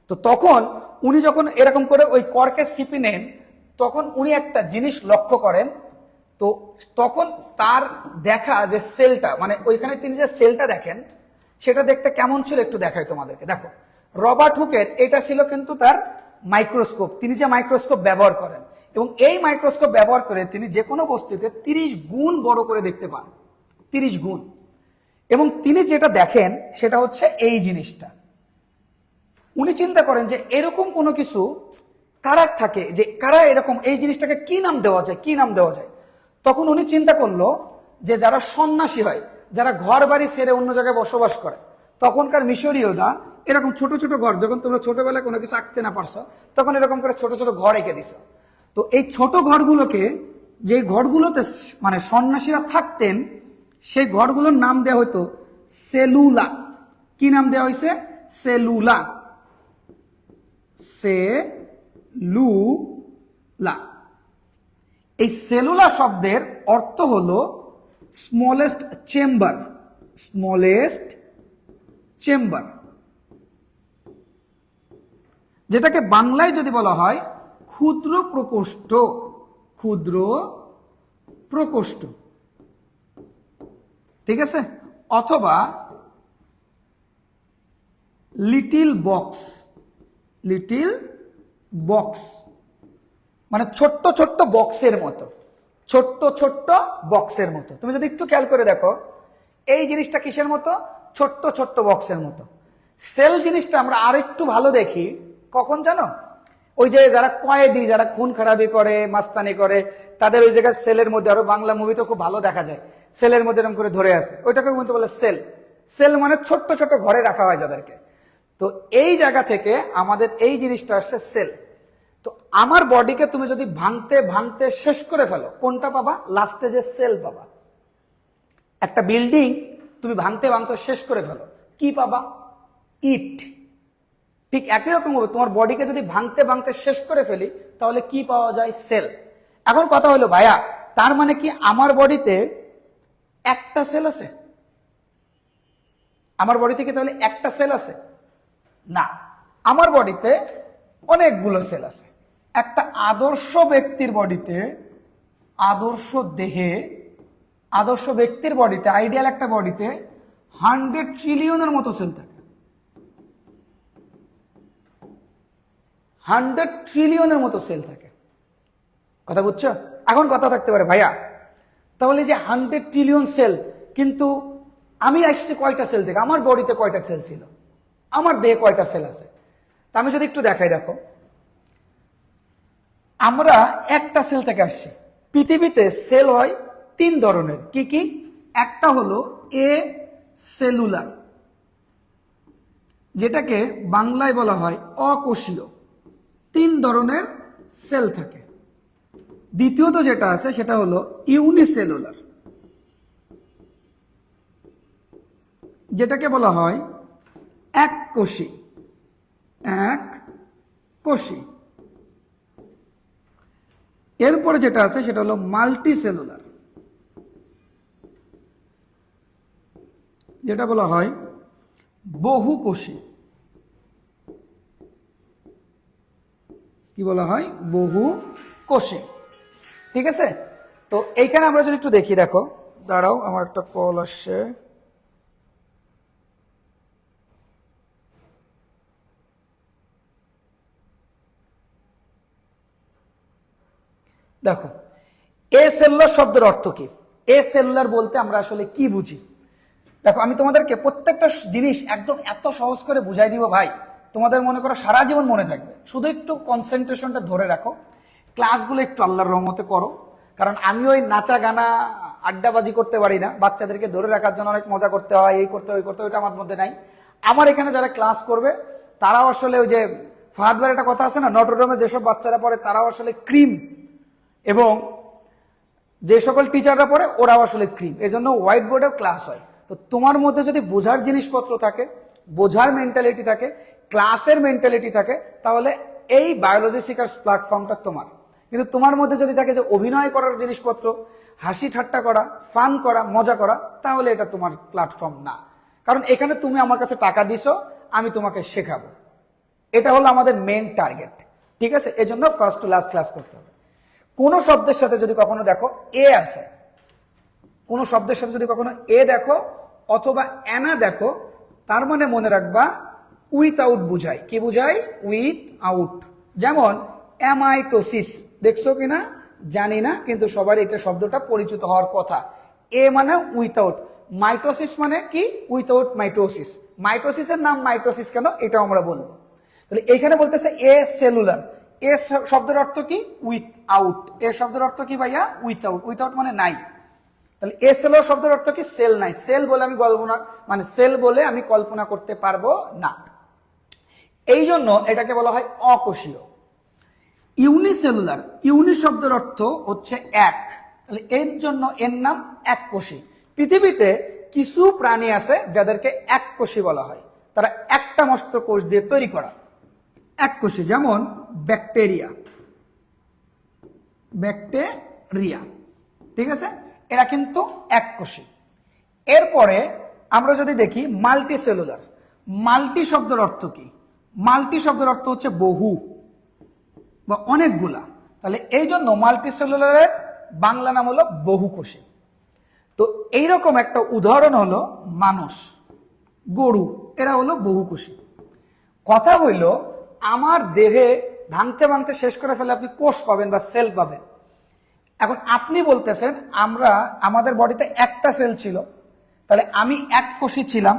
তো তখন উনি যখন এরকম করে ওই কর্কের সিপি নেন, তখন উনি একটা জিনিস লক্ষ্য করেন। তো তখন তার দেখা যে সেলটা, মানে ওইখানে তিনি যে সেলটা দেখেন, সেটা দেখতে কেমন ছিল একটু দেখাই তোমাদেরকে। দেখো, রবার্ট হুকের এটা ছিল কিন্তু তার মাইক্রোস্কোপ, তিনি যে মাইক্রোস্কোপ ব্যবহার করেন, এবং এই মাইক্রোস্কোপ ব্যবহার করে তিনি যে কোনো বস্তুকে 30 গুণ বড় করে দেখতে পান, 30 গুণ। এবং তিনি যেটা দেখেন সেটা হচ্ছে এই জিনিসটা। উনি চিন্তা করেন যে এরকম কোনো কিছু কারা থাকে, যে কারা এরকম, এই জিনিসটাকে কি নাম দেওয়া যায়, কি নাম দেওয়া যায়। তখন উনি চিন্তা করলো যে যারা সন্ন্যাসী হয়, যারা ঘর বাড়ি ছেড়ে অন্য জায়গায় বসবাস করে, তখনকার মিশরীয়রা এরকম ছোট ছোট ঘর, যখন তোমরা ছোটবেলায় কোনো কিছু আঁকতে না পারছো, তখন এরকম করে ছোট ছোট ঘর এঁকে দিছো। তো এই ছোট ঘরগুলোকে, যে ঘরগুলোতে মানে সন্ন্যাসীরা থাকতেন, সেই ঘরগুলোর নাম দেওয়া হতো সেলুলা। কি নাম দেওয়া হয়েছে? সেলুলা। সেলুলা। এই সেলুলা শব্দের অর্থ হলো স্মলেস্ট চেম্বার, স্মলেস্ট চেম্বার, যেটাকে বাংলায় যদি বলা হয় ক্ষুদ্র প্রকোষ্ঠ, ক্ষুদ্র প্রকোষ্ঠ, ঠিক আছে, অথবা লিটিল বক্স, লিটিল বক্স, মানে ছোট্ট ছোট্ট বক্সের মতো, ছোট্ট ছোট্ট বক্সের মতো। তুমি যদি একটু খেয়াল করে দেখো, এই জিনিসটা কিসের মতো? ছোট্ট ছোট্ট বক্সের মতো। সেল জিনিসটা আমরা আরেকটু ভালো দেখি কখন জানো? ওই যে যারা কয়েদি, যারা খুন খারাপি করে, মাস্তানি করে, তাদের ওই জায়গায় সেলের মধ্যে, আরো বাংলা মুভিতে খুব ভালো দেখা যায়, সেলের মধ্যে এরকম করে ধরে আছে, ওইটাকে কিন্তু বলে সেল। সেল মানে ছোট্ট ছোট্ট ঘরে রাখা হয় যাদেরকে। তো এই জায়গা থেকে আমাদের এই জিনিসটা আসছে সেল। তো আমার বডিকে তুমি যদি ভাঙতে ভাঙতে শেষ করে ফেলো, কোনটা পাবা? লাস্টে যে সেল পাবা। একটা বিল্ডিং তুমি ভাঙতে ভাঙতে শেষ করে ফেলো, কি পাবা? ইট। ঠিক একই রকম ভাবে তোমার বডিকে যদি ভাঙতে ভাঙতে শেষ করে ফেলি, তাহলে কি পাওয়া যায়? সেল। এখন কথা হলো ভাইয়া, তার মানে কি আমার বডিতে একটা সেল আছে? আমার বডি থেকে তাহলে একটা সেল আছে? না, আমার বডিতে অনেকগুলো সেল আছে। একটা আদর্শ ব্যক্তির বডিতে, আদর্শ দেহে, আদর্শ ব্যক্তির বডিতে, আইডিয়াল একটা বডিতে 100 ট্রিলিয়নের মতো সেল থাকে। 100 ট্রিলিয়নের মতো সেল থাকে। কথা বুঝছো? এখন কথা থাকতে পারে ভাইয়া, তাহলে যে 100 ট্রিলিয়ন সেল, কিন্তু আমি আসছি কয়টা সেল থেকে? আমার বডিতে কয়টা সেল ছিল? আমার দেহে কয়টা সেল আছে? তা আমি যদি একটু দেখাই, দেখো, আমরা একটা সেল থেকে আসছি। পৃথিবীতে সেল হয় 3 ধরনের। কি কি? একটা হলো এ সেলুলার, যেটাকে বাংলায় বলা হয় অকোষীয়। 3 ধরনের সেল থাকে। দ্বিতীয়ত যেটা আছে সেটা হলো ইউনিসেলুলার, যেটাকে বলা হয় এককোষী, এককোষী। এরপরে যেটা আছে সেটা হলো মাল্টি সেলুলার, যেটা বলা হয় বহুকোষী। কি বলা হয়? বহুকোষী। ঠিক আছে? তো এইখানে আমরা যদি একটু দেখি, দেখো, দাঁড়াও, আমার একটা কল আসছে। দেখো, এ সেলুলার শব্দের অর্থ কি? এ সেলুলার বলতে আমরা আসলে কি বুঝি? দেখো, আমি তোমাদেরকে প্রত্যেকটা জিনিস একদম এত সহজ করে বুঝাই দিব ভাই, তোমাদের মনে করো সারা জীবন মনে থাকবে। শুধু একটু কনসেন্ট্রেশনটা ধরে রাখো। ক্লাসগুলো একটু আল্লাহর রহমতে করো, কারণ আমি ওই নাচা গানা আড্ডাবাজি করতে পারি না, বাচ্চাদেরকে ধরে রাখার জন্য অনেক মজা করতে হয়, এই করতে হয় ওই করতে হয়, ওইটা আমার মধ্যে নাই। আমার এখানে যারা ক্লাস করবে তারাও আসলে ওই যে ফাহাদ ভাইয়ের একটা কথা আছে না, নটরডেমে যেসব বাচ্চারা পড়ে তারাও আসলে ক্রিম, এবং যে সকল টিচাররা পড়ে ওরাও আসলে ক্রিম, এই জন্য হোয়াইট বোর্ডেও ক্লাস হয়। তো তোমার মধ্যে যদি বোঝার জিনিসপত্র থাকে, বোঝার মেন্টালিটি থাকে, ক্লাসের মেন্টালিটি থাকে, তাহলে এই বায়োলজি সিকার্স প্ল্যাটফর্মটা তোমার। কিন্তু তোমার মধ্যে যদি থাকে যে অভিনয় করার জিনিসপত্র, হাসি ঠাট্টা করা, ফান করা, মজা করা, তাহলে এটা তোমার প্ল্যাটফর্ম না। কারণ এখানে তুমি আমার কাছে টাকা দিছো, আমি তোমাকে শেখাবো, এটা হলো আমাদের মেন টার্গেট। ঠিক আছে, এজন্য ফার্স্ট টু লাস্ট ক্লাস করতে হবে। কোন শব্দের সাথে যদি কখনো দেখো এ আছে, কোন শব্দের সাথে যদি কখনো এ দেখো অথবা এনা দেখো, তার মানে মনে রাখবা উইথ আউট বুঝায়। কি বুঝায়? With out. যেমন অ্যামাইটোসিস, দেখছো কিনা জানি না, কিন্তু সবার এটা শব্দটা পরিচিত হওয়ার কথা। এ মানে উইথআউট, মাইটোসিস মানে কি? Without mitosis. মাইটোসিসের নাম মাইটোসিস কেন, এটাও আমরা বলবো। তাহলে এখানে বলতেছে এ সেলুলার, এ শব্দের অর্থ কি? With out. এ শব্দের অর্থ কি ভাইয়া? উইথআউট। উইথআউট মানে নাই। তাহলে এ সেলুলার শব্দের অর্থ কি? সেল নাই। সেল বলে আমি কল্পনা, মানে সেল বলে আমি কল্পনা করতে পারবো না, এই জন্য এটাকে বলা হয় অকোষীয়। ইউনিসেলুলার, ইউনি শব্দের অর্থ হচ্ছে এক, তাহলে এর জন্য এর নাম এককোষী। পৃথিবীতে কিছু প্রাণী আছে যাদেরকে এককোষী বলা হয়, তারা একটা মাত্র কোষ দিয়ে তৈরি করা, এককোষী। যেমন ব্যাকটেরিয়া, ব্যাকটেরিয়া, ঠিক আছে, এরা কিন্তু এককোষী। এরপরে আমরা যদি দেখি মাল্টি সেলুলার, মাল্টি শব্দের অর্থ কি? মাল্টি শব্দের অর্থ হচ্ছে বহু বা অনেকগুলা, তাহলে এই জন্য মাল্টি সেলুলারের বাংলা নাম হলো বহুকোষী। তো এইরকম একটা উদাহরণ হলো মানুষ, গরু, এরা হলো বহুকোষী। কথা হইল আমার দেহে ভাঙতে ভাঙতে শেষ করে ফেলে আপনি কোষ পাবেন বা সেল পাবেন। এখন আপনি বলতেছেন আমরা আমাদের বডিতে একটা সেল ছিল, তাহলে আমি এককোষী ছিলাম,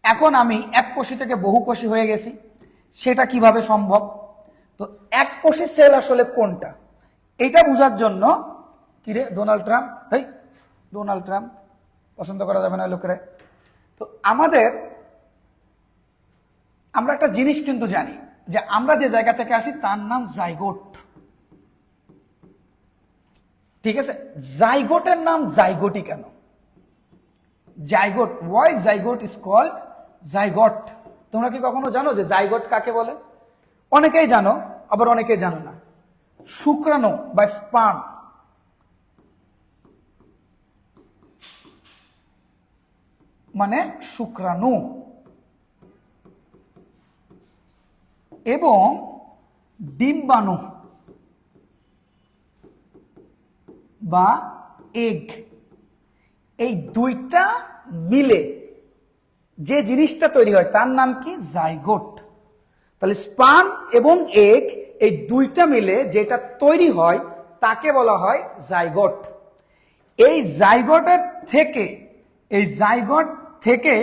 এখন আমি এককোষী থেকে বহুকোষী হয়ে গেছি, সেটা কিভাবে সম্ভব? তো এককোষী সেল আসলে কোনটা, এটা বোঝার জন্য কি রে ডোনাল্ড ট্রাম্প, এই ডোনাল্ড ট্রাম্প পছন্দ করা যাবে না লোকেরা। তো আমরা একটা জিনিস কিন্তু জানি যে আমরা যে জায়গা থেকে আসি তার নাম জাইগোট, ঠিক আছে। জাইগোটের নাম জাইগোটি কেন? Zygote, why zygote is called zygote. তোমরা কি কখনো জানো যে জাইগোট কাকে বলে? অনেকেই জানো, আবার অনেকেই জানো না। শুক্রাণু বা স্পার্ম, মানে শুক্রাণু, এবং ডিম্বাণু বা এগ, এই দুইটা মিলে যে জিনিসটা তৈরি হয় তার নাম কি? জাইগোট। তাহলে স্পার্ম এবং এগ এই দুইটা মিলে যেটা তৈরি হয় তাকে বলা হয় জাইগোট। এই জাইগোট থেকে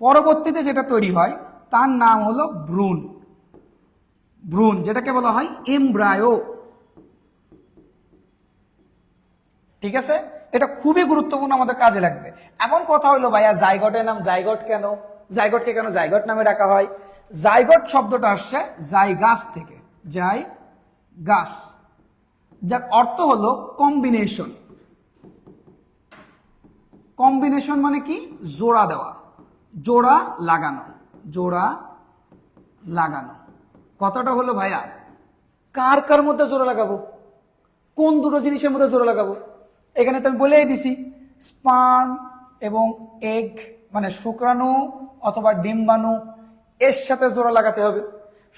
পরবর্তীতে যেটা তৈরি হয় তার নাম হলো ভ্রূণ। ভ্রূণ যেটাকে বলা হয় এমব্রায়ো, ঠিক আছে। এটা খুবই গুরুত্বপূর্ণ, আমাদের কাজে লাগবে। এখন কথা হলো ভাইয়া জাইগটের নাম জাইগট কেন? জাইগটকে কেন জাইগট নামে ডাকা হয়? জাইগট শব্দটা আসছে জাইগাস থেকে, জাইগাস, যার অর্থ হলো কম্বিনেশন। কম্বিনেশন মানে কি? জোড়া দেওয়া, জোড়া লাগানো, জোড়া লাগানো। কথাটা হলো ভাইয়া কার কার মধ্যে জোড়া লাগাবো? কোন দুটো জিনিসের মধ্যে জোড়া লাগাবো? এখানে তো আমি বলেই দিছি, স্পার্ম এবং এগ মানে শুক্রাণু অথবা ডিম্বাণু, এর সাথে জোড়া লাগাতে হবে।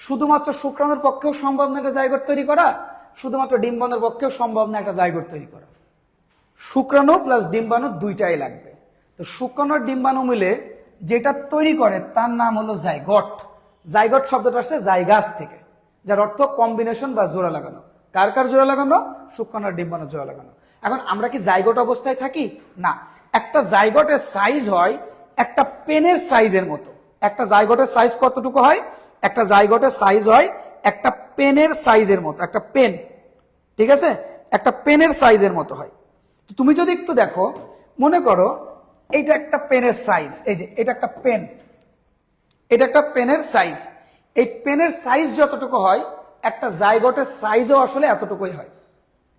শুধুমাত্র শুক্রাণুর পক্ষেও সম্ভব না একটা জাইগোট তৈরি করা, শুধুমাত্র ডিম্বাণুর পক্ষেও সম্ভব না একটা জাইগোট তৈরি করা। শুক্রাণু প্লাস ডিম্বাণু দুইটাই লাগবে। তো শুক্রাণু আর ডিম্বাণু মিলে যেটা তৈরি করে তার নাম হলো জাইগট। জাইগট শব্দটা আসছে জাইগাস থেকে, যার অর্থ কম্বিনেশন বা জোড়া লাগানো। কার কার জোড়া লাগানো? শুক্রাণু আর ডিম্বাণুর জোড়া লাগানো। এখন আমরা কি জাইগোট অবস্থায় থাকি? না। একটা জাইগোটের সাইজ হয় একটা পেনের সাইজের মতো। একটা জাইগোটের সাইজ কতটুকু হয়? একটা জাইগোটের সাইজ হয় একটা পেনের সাইজের মতো, একটা পেন, ঠিক আছে, একটা পেনের সাইজের মতো হয়। তুমি যদি একটু দেখো, মনে করো এইটা একটা পেনের সাইজ, এই যে এটা একটা পেন, এটা একটা পেনের সাইজ। এই পেনের সাইজ যতটুকু হয়, একটা জাইগোটের সাইজও আসলে এতটুকুই হয়।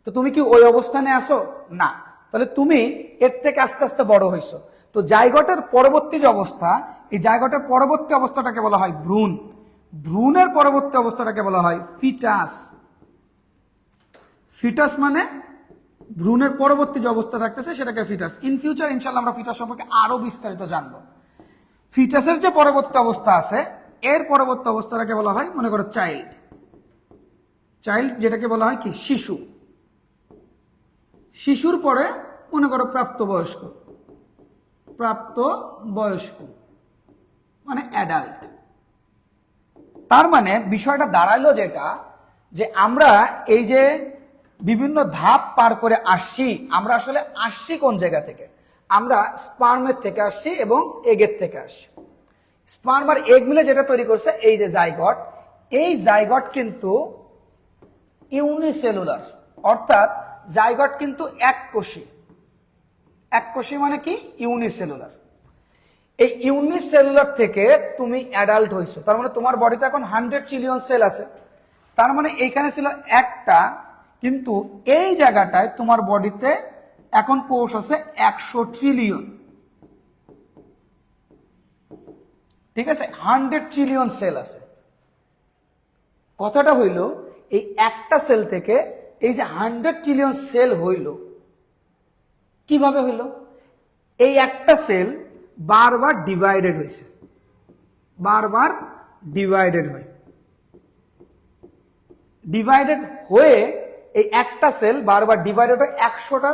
তো তুমি কি ওই অবস্থানে আসো? না। তাহলে তুমি এর থেকে আস্তে আস্তে বড় হইছো। তো জাইগোটের পরবর্তী যে অবস্থা, এই জাইগোটের পরবর্তী অবস্থাটাকে বলা হয় ভ্রূণ। ভ্রূণের পরবর্তী অবস্থাটাকে বলা হয় ফিটাস। ফিটাস মানে ভ্রূণের পরবর্তী যে অবস্থা থাকতেছে সেটাকে ফিটাস। ইন ফিউচার ইনশাল্লাহ আমরা ফিটাস সম্পর্কে আরো বিস্তারিত জানবো। ফিটাসের যে পরবর্তী অবস্থা আছে, এর পরবর্তী অবস্থাটাকে বলা হয়, মনে করো চাইল্ড। চাইল্ড যেটাকে বলা হয় কি, শিশু। শিশুর পরে মনে করো প্রাপ্তবয়স্ক। প্রাপ্তবয়স্ক মানে অ্যাডাল্ট। তার মানে বিষয়টা দাঁড়ালো যেটা, যে আমরা এই যে বিভিন্ন ধাপ পার করে আসছি, আমরা আসলে আসছি কোন জায়গা থেকে? আমরা স্পার্মের থেকে আসছি এবং এগের থেকে আসছি। স্পার্ম আর এগ মিলে যেটা তৈরি করছে এই যে জাইগট, এই জাইগট কিন্তু ইউনিসেলুলার, অর্থাৎ জাইগট কিন্তু এককোষী। এককোষী মানে কি? ইউনিসেলুলার। এই ইউনিসেলুলার থেকে তুমি অ্যাডাল্ট হইছো, তার মানে তোমার বডিতে এখন 100 ট্রিলিয়ন সেল আছে। তার মানে এইখানে ছিল একটা, কিন্তু এই জায়গাটায় তোমার বডিতে এখন কোষ আছে 100 ট্রিলিয়ন। ঠিক আছে, 100 ট্রিলিয়ন সেল আছে। কথাটা হইল, এই একটা সেল থেকে এই যে 100 ট্রিলিয়ন সেল হইল, কিভাবে হইল? এই একটা সেল বারবার ডিভাইডেড হয়েছে, বারবার ডিভাইডেড হয়। ডিভাইডেড হয়ে এই একটা সেল বারবার ডিভাইডেড হয়ে 100টা,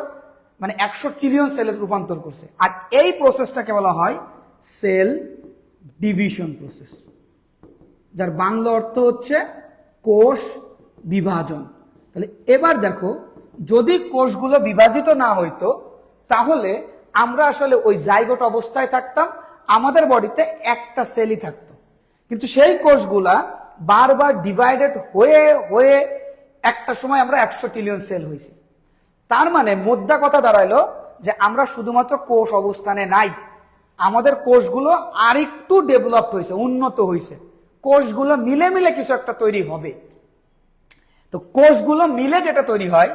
মানে 100 ট্রিলিয়ন সেলের রূপান্তর করছে। আর এই প্রসেসটাকে বলা হয় সেল ডিভিশন প্রসেস, যার বাংলা অর্থ হচ্ছে কোষ বিভাজন। তাহলে এবার দেখো, যদি কোষগুলো বিভাজিত না হইতো, তাহলে আমরা আসলে ওই জাইগোট অবস্থায় থাকতাম, আমাদের বডিতে একটা সেলই থাকতো। কিন্তু সেই কোষগুলা বারবার ডিভাইডেড হয়ে হয়ে একটা সময় আমরা 100 ট্রিলিয়ন সেল হয়েছি। তার মানে মোদ্দা কথা দাঁড়াইলো যে আমরা শুধুমাত্র কোষ অবস্থানে নাই, আমাদের কোষগুলো আরেকটু ডেভেলপড হয়েছে, উন্নত হয়েছে। কোষগুলো মিলে মিলে কিছু একটা তৈরি হবে। তো কোষগুলো মিলে যেটা তৈরি হয়,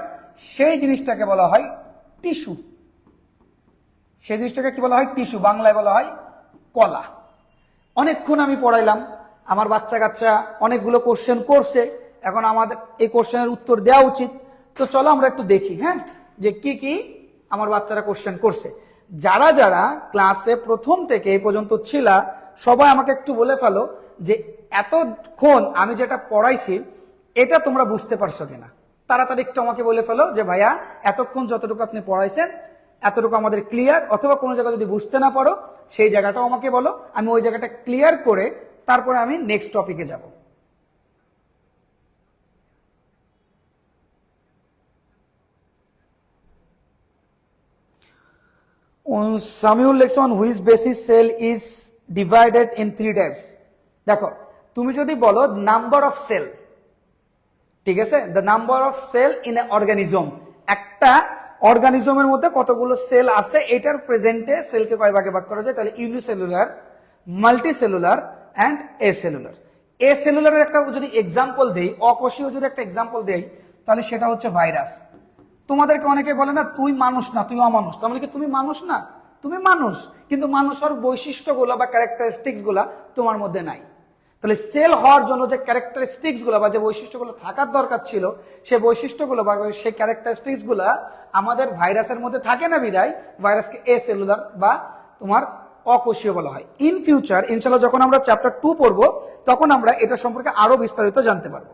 সেই জিনিসটাকে বলা হয় টিস্যু। সেই জিনিসটাকে কি বলা হয়? টিস্যু। বাংলায় বলা হয় কলা। অনেকক্ষণ আমি পড়াইলাম, আমার বাচ্চা কাচ্চা অনেকগুলো কোশ্চেন করছে, এখন আমাদের এই কোশ্চেনের উত্তর দেওয়া উচিত। তো চলো আমরা একটু দেখি, হ্যাঁ, যে কি কি আমার বাচ্চারা কোশ্চেন করছে। যারা যারা ক্লাসে প্রথম থেকে এই পর্যন্ত ছিলা, সবাই আমাকে একটু বলে ফেলো যে এতক্ষণ আমি যেটা পড়াইছি এটা তোমরা বুঝতে পারছো কিনা। তাড়াতাড়ি একটু আমাকে বলে ফেলো যে ভাইয়া এতক্ষণ যতটুকু আপনি পড়াইছেন এতটুকু আমাদের ক্লিয়ার, অথবা কোনো জায়গা যদি বুঝতে না পারো সেই জায়গাটাও আমাকে বলো, আমি ওই জায়গাটা ক্লিয়ার করে তারপরে আমি নেক্সট টপিকে যাব। সামিউল লেখছে on which basis cell is divided in 3 types. দেখো, তুমি যদি বলো নাম্বার অফ সেল, ঠিক আছে, the number of cell in a organism, একটা অর্গানিজমের মধ্যে কতগুলো সেল আছে এটার প্রেজেন্টে সেলকে কয় ভাগে ভাগ করা যায়, তাহলে ইউনিসেলুলার, মাল্টিসেলুলার অ্যান্ড এসেলুলার। এসেলুলারের একটা যদি এক্সাম্পল দেই, অকোষীয় যদি একটা এক্সাম্পল দেই, তাহলে সেটা হচ্ছে ভাইরাস। তোমাদেরকে অনেকে বলে না তুই মানুষ না, তুই অমানুষ। তার মানে কি তুমি মানুষ না? তুমি মানুষ, কিন্তু মানুষের বৈশিষ্ট্যগুলো বা ক্যারেক্টারিস্টিক্স গুলা তোমার মধ্যে নাই। তাহলে সেল হওয়ার জন্য যে ক্যারেক্টারিস্টিক্স গুলা বা যে বৈশিষ্ট্যগুলো থাকার দরকার ছিল, সেই বৈশিষ্ট্যগুলো বা সেই ক্যারেক্টারিস্টিক্স গুলা আমাদের ভাইরাসের মধ্যে থাকে না, বিদায় ভাইরাসকে এসেলুলার বা তোমার অকোষীয় বলা হয়। ইন ফিউচার ইনশাআল্লাহ যখন আমরা চ্যাপ্টার 2 পড়বো, তখন আমরা এটা সম্পর্কে আরো বিস্তারিত জানতে পারবো।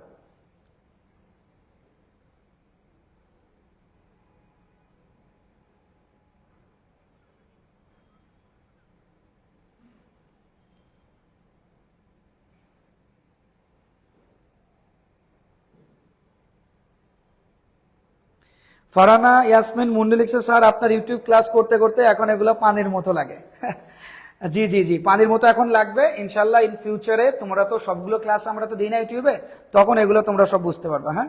ফারানা ইয়াসমিন মুন্ডি লিখছে, স্যার আপনার ইউটিউব ক্লাস করতে করতে এখন এগুলো পানির মতো লাগে। জি জি জি, পানির মতো এখন লাগবে ইনশাল্লাহ। ইন ফিউচারে তোমরা তো সবগুলো ক্লাস আমরা তো দিই না ইউটিউবে, তখন এগুলো তোমরা সব বুঝতে পারবে। হ্যাঁ,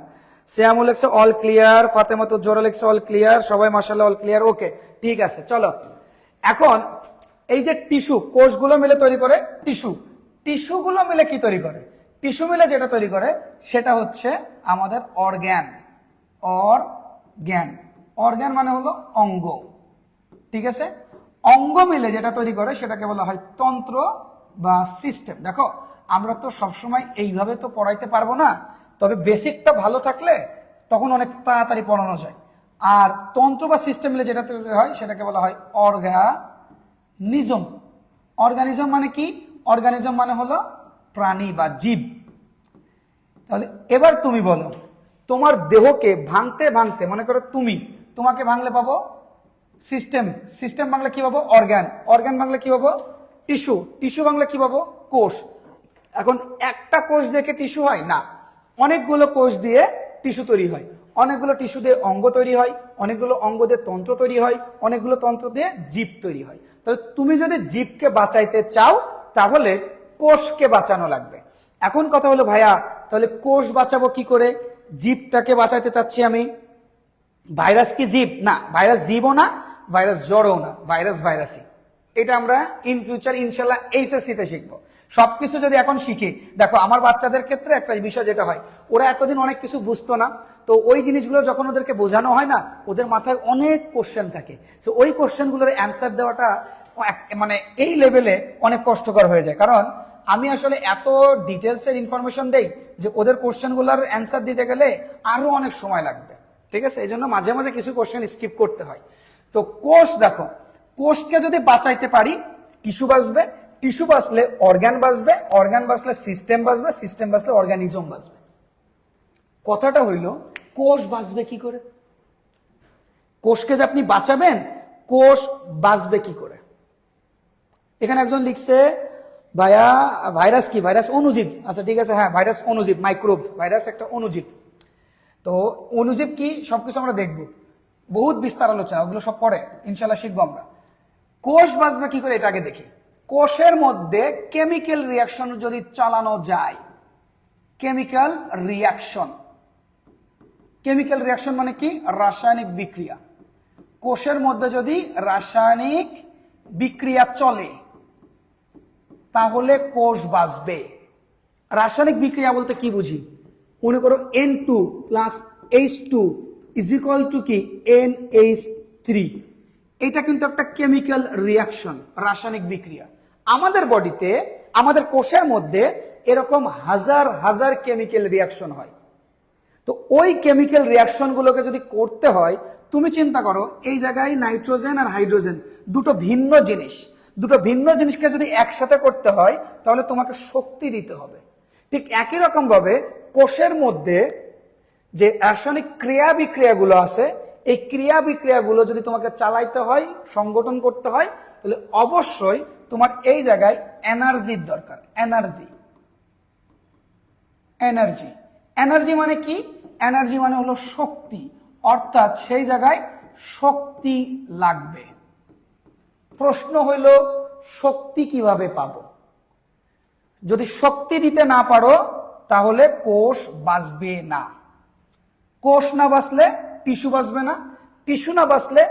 শ্যামুল লেখছে অল ক্লিয়ার, ফাতেমা তো জোরা লেখছে অল ক্লিয়ার, সবাই মাশাআল্লাহ অল ক্লিয়ার। ওকে, ঠিক আছে, চলো এখন এই যে টিস্যু, কোষগুলো মিলে তৈরি করে টিস্যু, টিস্যুগুলো মিলে কি তৈরি করে? টিস্যু মিলে যেটা তৈরি করে সেটা হচ্ছে আমাদের অর্গ্যান। অর্গ্যান, অর্গ্যান মানে হলো অঙ্গ, ঠিক আছে? অঙ্গ মিলে যেটা তৈরি করে সেটাকে বলা হয় তন্ত্র বা সিস্টেম। দেখো আমরা তো সবসময় এইভাবে তো পড়াইতে পারবো না, তবে বেসিকটা ভালো থাকলে তখন অনেক তাড়াতাড়ি পড়ানো যায়। আর তন্ত্র বা সিস্টেম মিলে যেটা তৈরি হয় সেটাকে বলা হয় অর্গানিজম। অর্গানিজম মানে কি? অর্গানিজম মানে হলো প্রাণী বা জীব। তাহলে এবার তুমি বলো, তোমার দেহকে ভাঙতে ভাঙতে, মনে করো তোমাকে ভাঙলে পাবো সিস্টেম, সিস্টেম বাংলা কি পাবো? অর্গান, অর্গান বাংলা কি পাবো? টিস্যু, টিস্যু বাংলা কি পাবো? কোষ। এখন একটা কোষ দেখে টিস্যু হয় না, অনেকগুলো কোষ দিয়ে টিস্যু তৈরি হয়, অনেকগুলো টিস্যু দিয়ে অঙ্গ তৈরি হয়, অনেকগুলো অঙ্গ দিয়ে তন্ত্র তৈরি হয়, অনেকগুলো তন্ত্র দিয়ে জীব তৈরি হয়। তাহলে তুমি যদি জীবকে বাঁচাইতে চাও তাহলে কোষকে বাঁচানো লাগবে। এখন কথা হলো ভাইয়া তাহলে কোষ বাঁচাবো কি করে? জীবটাকে বাঁচাইতে চাচ্ছি আমি। ভাইরাস কি জীব? না, ভাইরাস জীবও না, ভাইরাস জড়ও না, ভাইরাস ভাইরাসই। এটা আমরা ইন ফিউচার ইনশাল্লাহ এইচএসসি তে শিখবো। সবকিছু যদি এখন শিখি, দেখো আমার বাচ্চাদের ক্ষেত্রে একটা বিষয় যেটা হয়, ওরা এতদিন অনেক কিছু বুঝতো না, তো ওই জিনিসগুলো যখন ওদেরকে বোঝানো হয় না, ওদের মাথায় অনেক কোশ্চেন থাকে, তো ওই কোশ্চেনগুলোর অ্যান্সার দেওয়াটা মানে এই লেভেলে অনেক কষ্টকর হয়ে যায়। কারণ আমি আসলে এত ডিটেলসের ইনফরমেশন দেই যে ওদের কোশ্চেনগুলোর অ্যান্সার দিতে গেলে আরো অনেক সময় লাগবে, ঠিক আছে? এই জন্য মাঝে মাঝে কিছু কোশ্চেন স্কিপ করতে হয়। তো কোষ, দেখো কোষকে যদি বাঁচাইতে পারি টিস্যু বাঁচবে, টিস্যু বাঁচলে অর্গান বাঁচবে, অর্গান বাঁচলে সিস্টেম বাঁচবে, সিস্টেম বাঁচলে অর্গানিজম বাঁচবে। কথাটা হইল কোষ বাঁচবে কি করে? কোষকে যে আপনি বাঁচাবেন, কোষ বাঁচবে কি করে? এখানে একজন লিখছে ভাইয়া ভাইরাস কি? ভাইরাস অনুজীব। আচ্ছা ঠিক আছে, হ্যাঁ ভাইরাস অনুজীব, মাইক্রোব। ভাইরাস একটা অনুজীব। তো অনুজীব কি সবকিছু আমরা দেখবো, বহুত বিস্তার আলোচনা, ওগুলো সব পরে ইনশাল্লাহ শিখবো আমরা। কোষ বাঁচবে কি করে এটা আগে দেখি। কোষের মধ্যে কেমিক্যাল রিয়াকশন যদি চালানো যায়, কেমিক্যাল রিয়াকশন, কেমিক্যাল রিয়াকশন মানে কি? রাসায়নিক বিক্রিয়া। কোষের মধ্যে যদি রাসায়নিক বিক্রিয়া চলে তাহলে কোষ বাঁচবে। রাসায়নিক বিক্রিয়া বলতে কি বুঝি? মনে করো N2 plus H2 is equal to কি? NH3। এটা কিন্তু একটা কেমিক্যাল রিয়াকশন, রাসায়নিক বিক্রিয়া। আমাদের বডিতে, আমাদের কোষের মধ্যে এরকম হাজার হাজার কেমিক্যাল রিয়াকশন হয়। তো ওই কেমিক্যাল রিয়াকশন গুলোকে যদি করতে হয়, তুমি চিন্তা করো এই জায়গায় নাইট্রোজেন আর হাইড্রোজেন দুটো ভিন্ন জিনিস, দুটো ভিন্ন জিনিসকে যদি একসাথে করতে হয় তাহলে তোমাকে শক্তি দিতে হবে। ঠিক একই রকম ভাবে কোষের মধ্যে যে রাসায়নিক ক্রিয়া বিক্রিয়াগুলো আছে, এই ক্রিয়া বিক্রিয়াগুলো যদি তোমাকে চালাইতে হয়, সংগঠন করতে হয়, তাহলে অবশ্যই তোমার এই জায়গায় এনার্জির দরকার। এনার্জি, এনার্জি, এনার্জি মানে কি? এনার্জি মানে হলো শক্তি, অর্থাৎ সেই জায়গায় শক্তি লাগবে। প্রশ্ন হইল শক্তি কিভাবে পাবো? যদি শক্তি দিতে না পারো তাহলে কোষ বাঁচবে না। কোষ না বাঁচলে টিস্যু বাঁচবে না, টিস্যু না বাঁচলে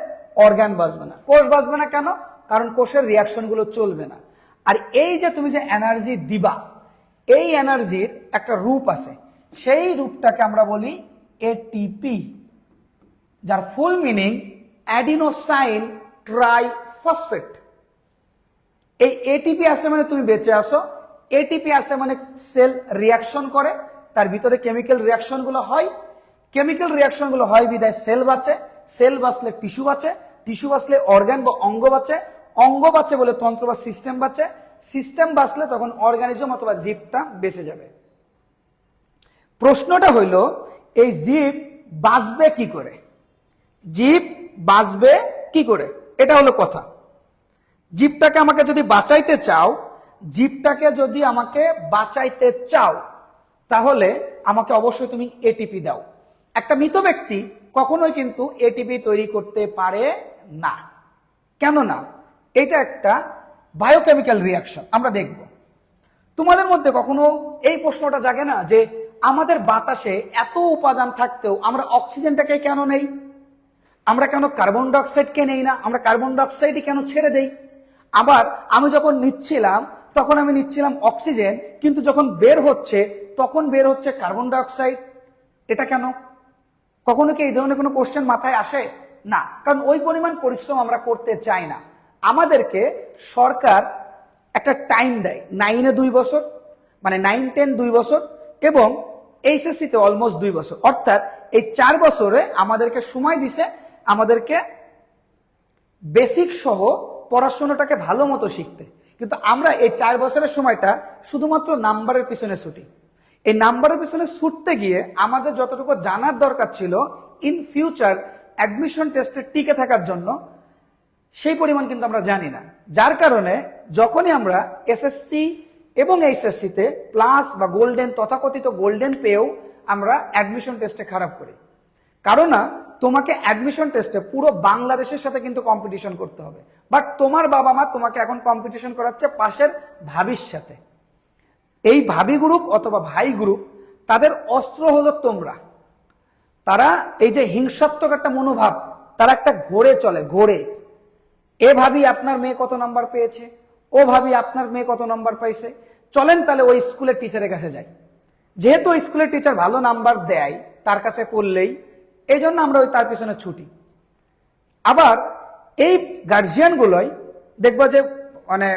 অর্গান বাঁচবে না। কোষ বাঁচবে না কেন? কারণ কোষের রিয়াকশন গুলো চলবে না। আর এই যে তুমি যে এনার্জি দিবা, এই এনার্জির একটা রূপ আছে, সেই রূপটাকে আমরা বলি এটিপি, যার ফুল মিনিং অ্যাডিনোসাইন ট্রাইফসফেট। এই এটিপি আছে মানে তুমি বেঁচে আসো, এটিপি আছে মানে সেল রিয়াকশন করে, তার ভিতরে কেমিক্যাল রিয়াকশন গুলো হয়, কেমিক্যাল রিয়াকশন গুলো হয় বিদায় সেল বাঁচে, সেল বাঁচলে টিস্যু বাঁচে, টিস্যু বাঁচলে অর্গান বা অঙ্গ বাঁচে, অঙ্গ বাঁচে বলে তন্ত্র বা সিস্টেম বাঁচে, সিস্টেম বাঁচলে তখন অর্গানিজম অথবা জীবটা বেঁচে যাবে। প্রশ্নটা হইল এই জীব বাঁচবে কি করে? জীব বাঁচবে কি করে, এটা হলো কথা। জীবটাকে আমাকে যদি বাঁচাইতে চাও, জীবটাকে যদি আমাকে বাঁচাইতে চাও তাহলে আমাকে অবশ্যই তুমি এটিপি দাও। একটা মৃত ব্যক্তি কখনোই কিন্তু এটিপি তৈরি করতে পারে না। কেন না? এটা একটা বায়োকেমিক্যাল রিয়াকশন আমরা দেখব। তোমাদের মধ্যে কখনো এই প্রশ্নটা জাগে না যে আমাদের বাতাসে এত উপাদান থাকতেও আমরা অক্সিজেনটাকে কেন নেই? আমরা কেন কার্বন ডাইঅক্সাইডকে নেই না? আমরা কার্বন ডাইঅক্সাইডই কেন ছেড়ে দেই? আবার আমি যখন নিচ্ছিলাম তখন আমি নিচ্ছিলাম অক্সিজেন, কিন্তু যখন বের হচ্ছে তখন বের হচ্ছে কার্বন ডাইঅক্সাইড। এটা কেন? কখনো কি এই ধরনের কোনো কোশ্চেন মাথায় আসে? না, কারণ ওই পরিমাণ পরিশ্রম আমরা করতে চাই না। আমাদেরকে সরকার একটা টাইম দেয়, 9-এ 2 বছর, মানে 9-10 2 বছর, এবং এইচএসসিতে অলমোস্ট 2 বছর, অর্থাৎ এই 4 বছরে আমাদেরকে সময় দিছে আমাদেরকে বেসিক সহ পড়াশোনাটাকে ভালো মতো শিখতে। কিন্তু আমরা এই 4 বছরের সময়টা শুধুমাত্র নাম্বারের পিছনে ছুটি। এই নাম্বারের পিছনে ছুটতে গিয়ে আমাদের যতটুকু জানার দরকার ছিল ইন ফিউচার অ্যাডমিশন টেস্টে টিকে থাকার জন্য, সেই পরিমাণ কিন্তু আমরা জানি না। যার কারণে যখনই আমরা এসএসসি এবং এইচএসসিতে প্লাস বা গোল্ডেন, তথাকথিত গোল্ডেন পেয়েও আমরা অ্যাডমিশন টেস্টে খারাপ করি। কারণ না, তোমাকে অ্যাডমিশন টেস্টে পুরো বাংলাদেশের সাথে কিন্তু কম্পিটিশন করতে হবে, বাট তোমার বাবা মা তোমাকে এখন কম্পিটিশন করাচ্ছে পাশের ভাবির সাথে। এই ভাবি গ্রুপ অথবা ভাই গ্রুপ, তাদের অস্ত্র হলো তোমরা। তারা এই যে হিংসাত্মক একটা মনোভাব, তারা একটা ঘোরে চলে, ঘোরে। এ ভাবি আপনার মেয়ে কত নাম্বার পেয়েছে, ও ভাবি আপনার মেয়ে কত নাম্বার পাইছে, চলেন তাহলে ওই স্কুলের টিচারের কাছে যাই। যেহেতু ওই স্কুলের টিচার ভালো নাম্বার দেয়, তার কাছে পড়লেই, এই জন্য আমরা ওই তার পিছনে ছুটি। আবার এই গার্জিয়ান গুলোই দেখবো যে মানে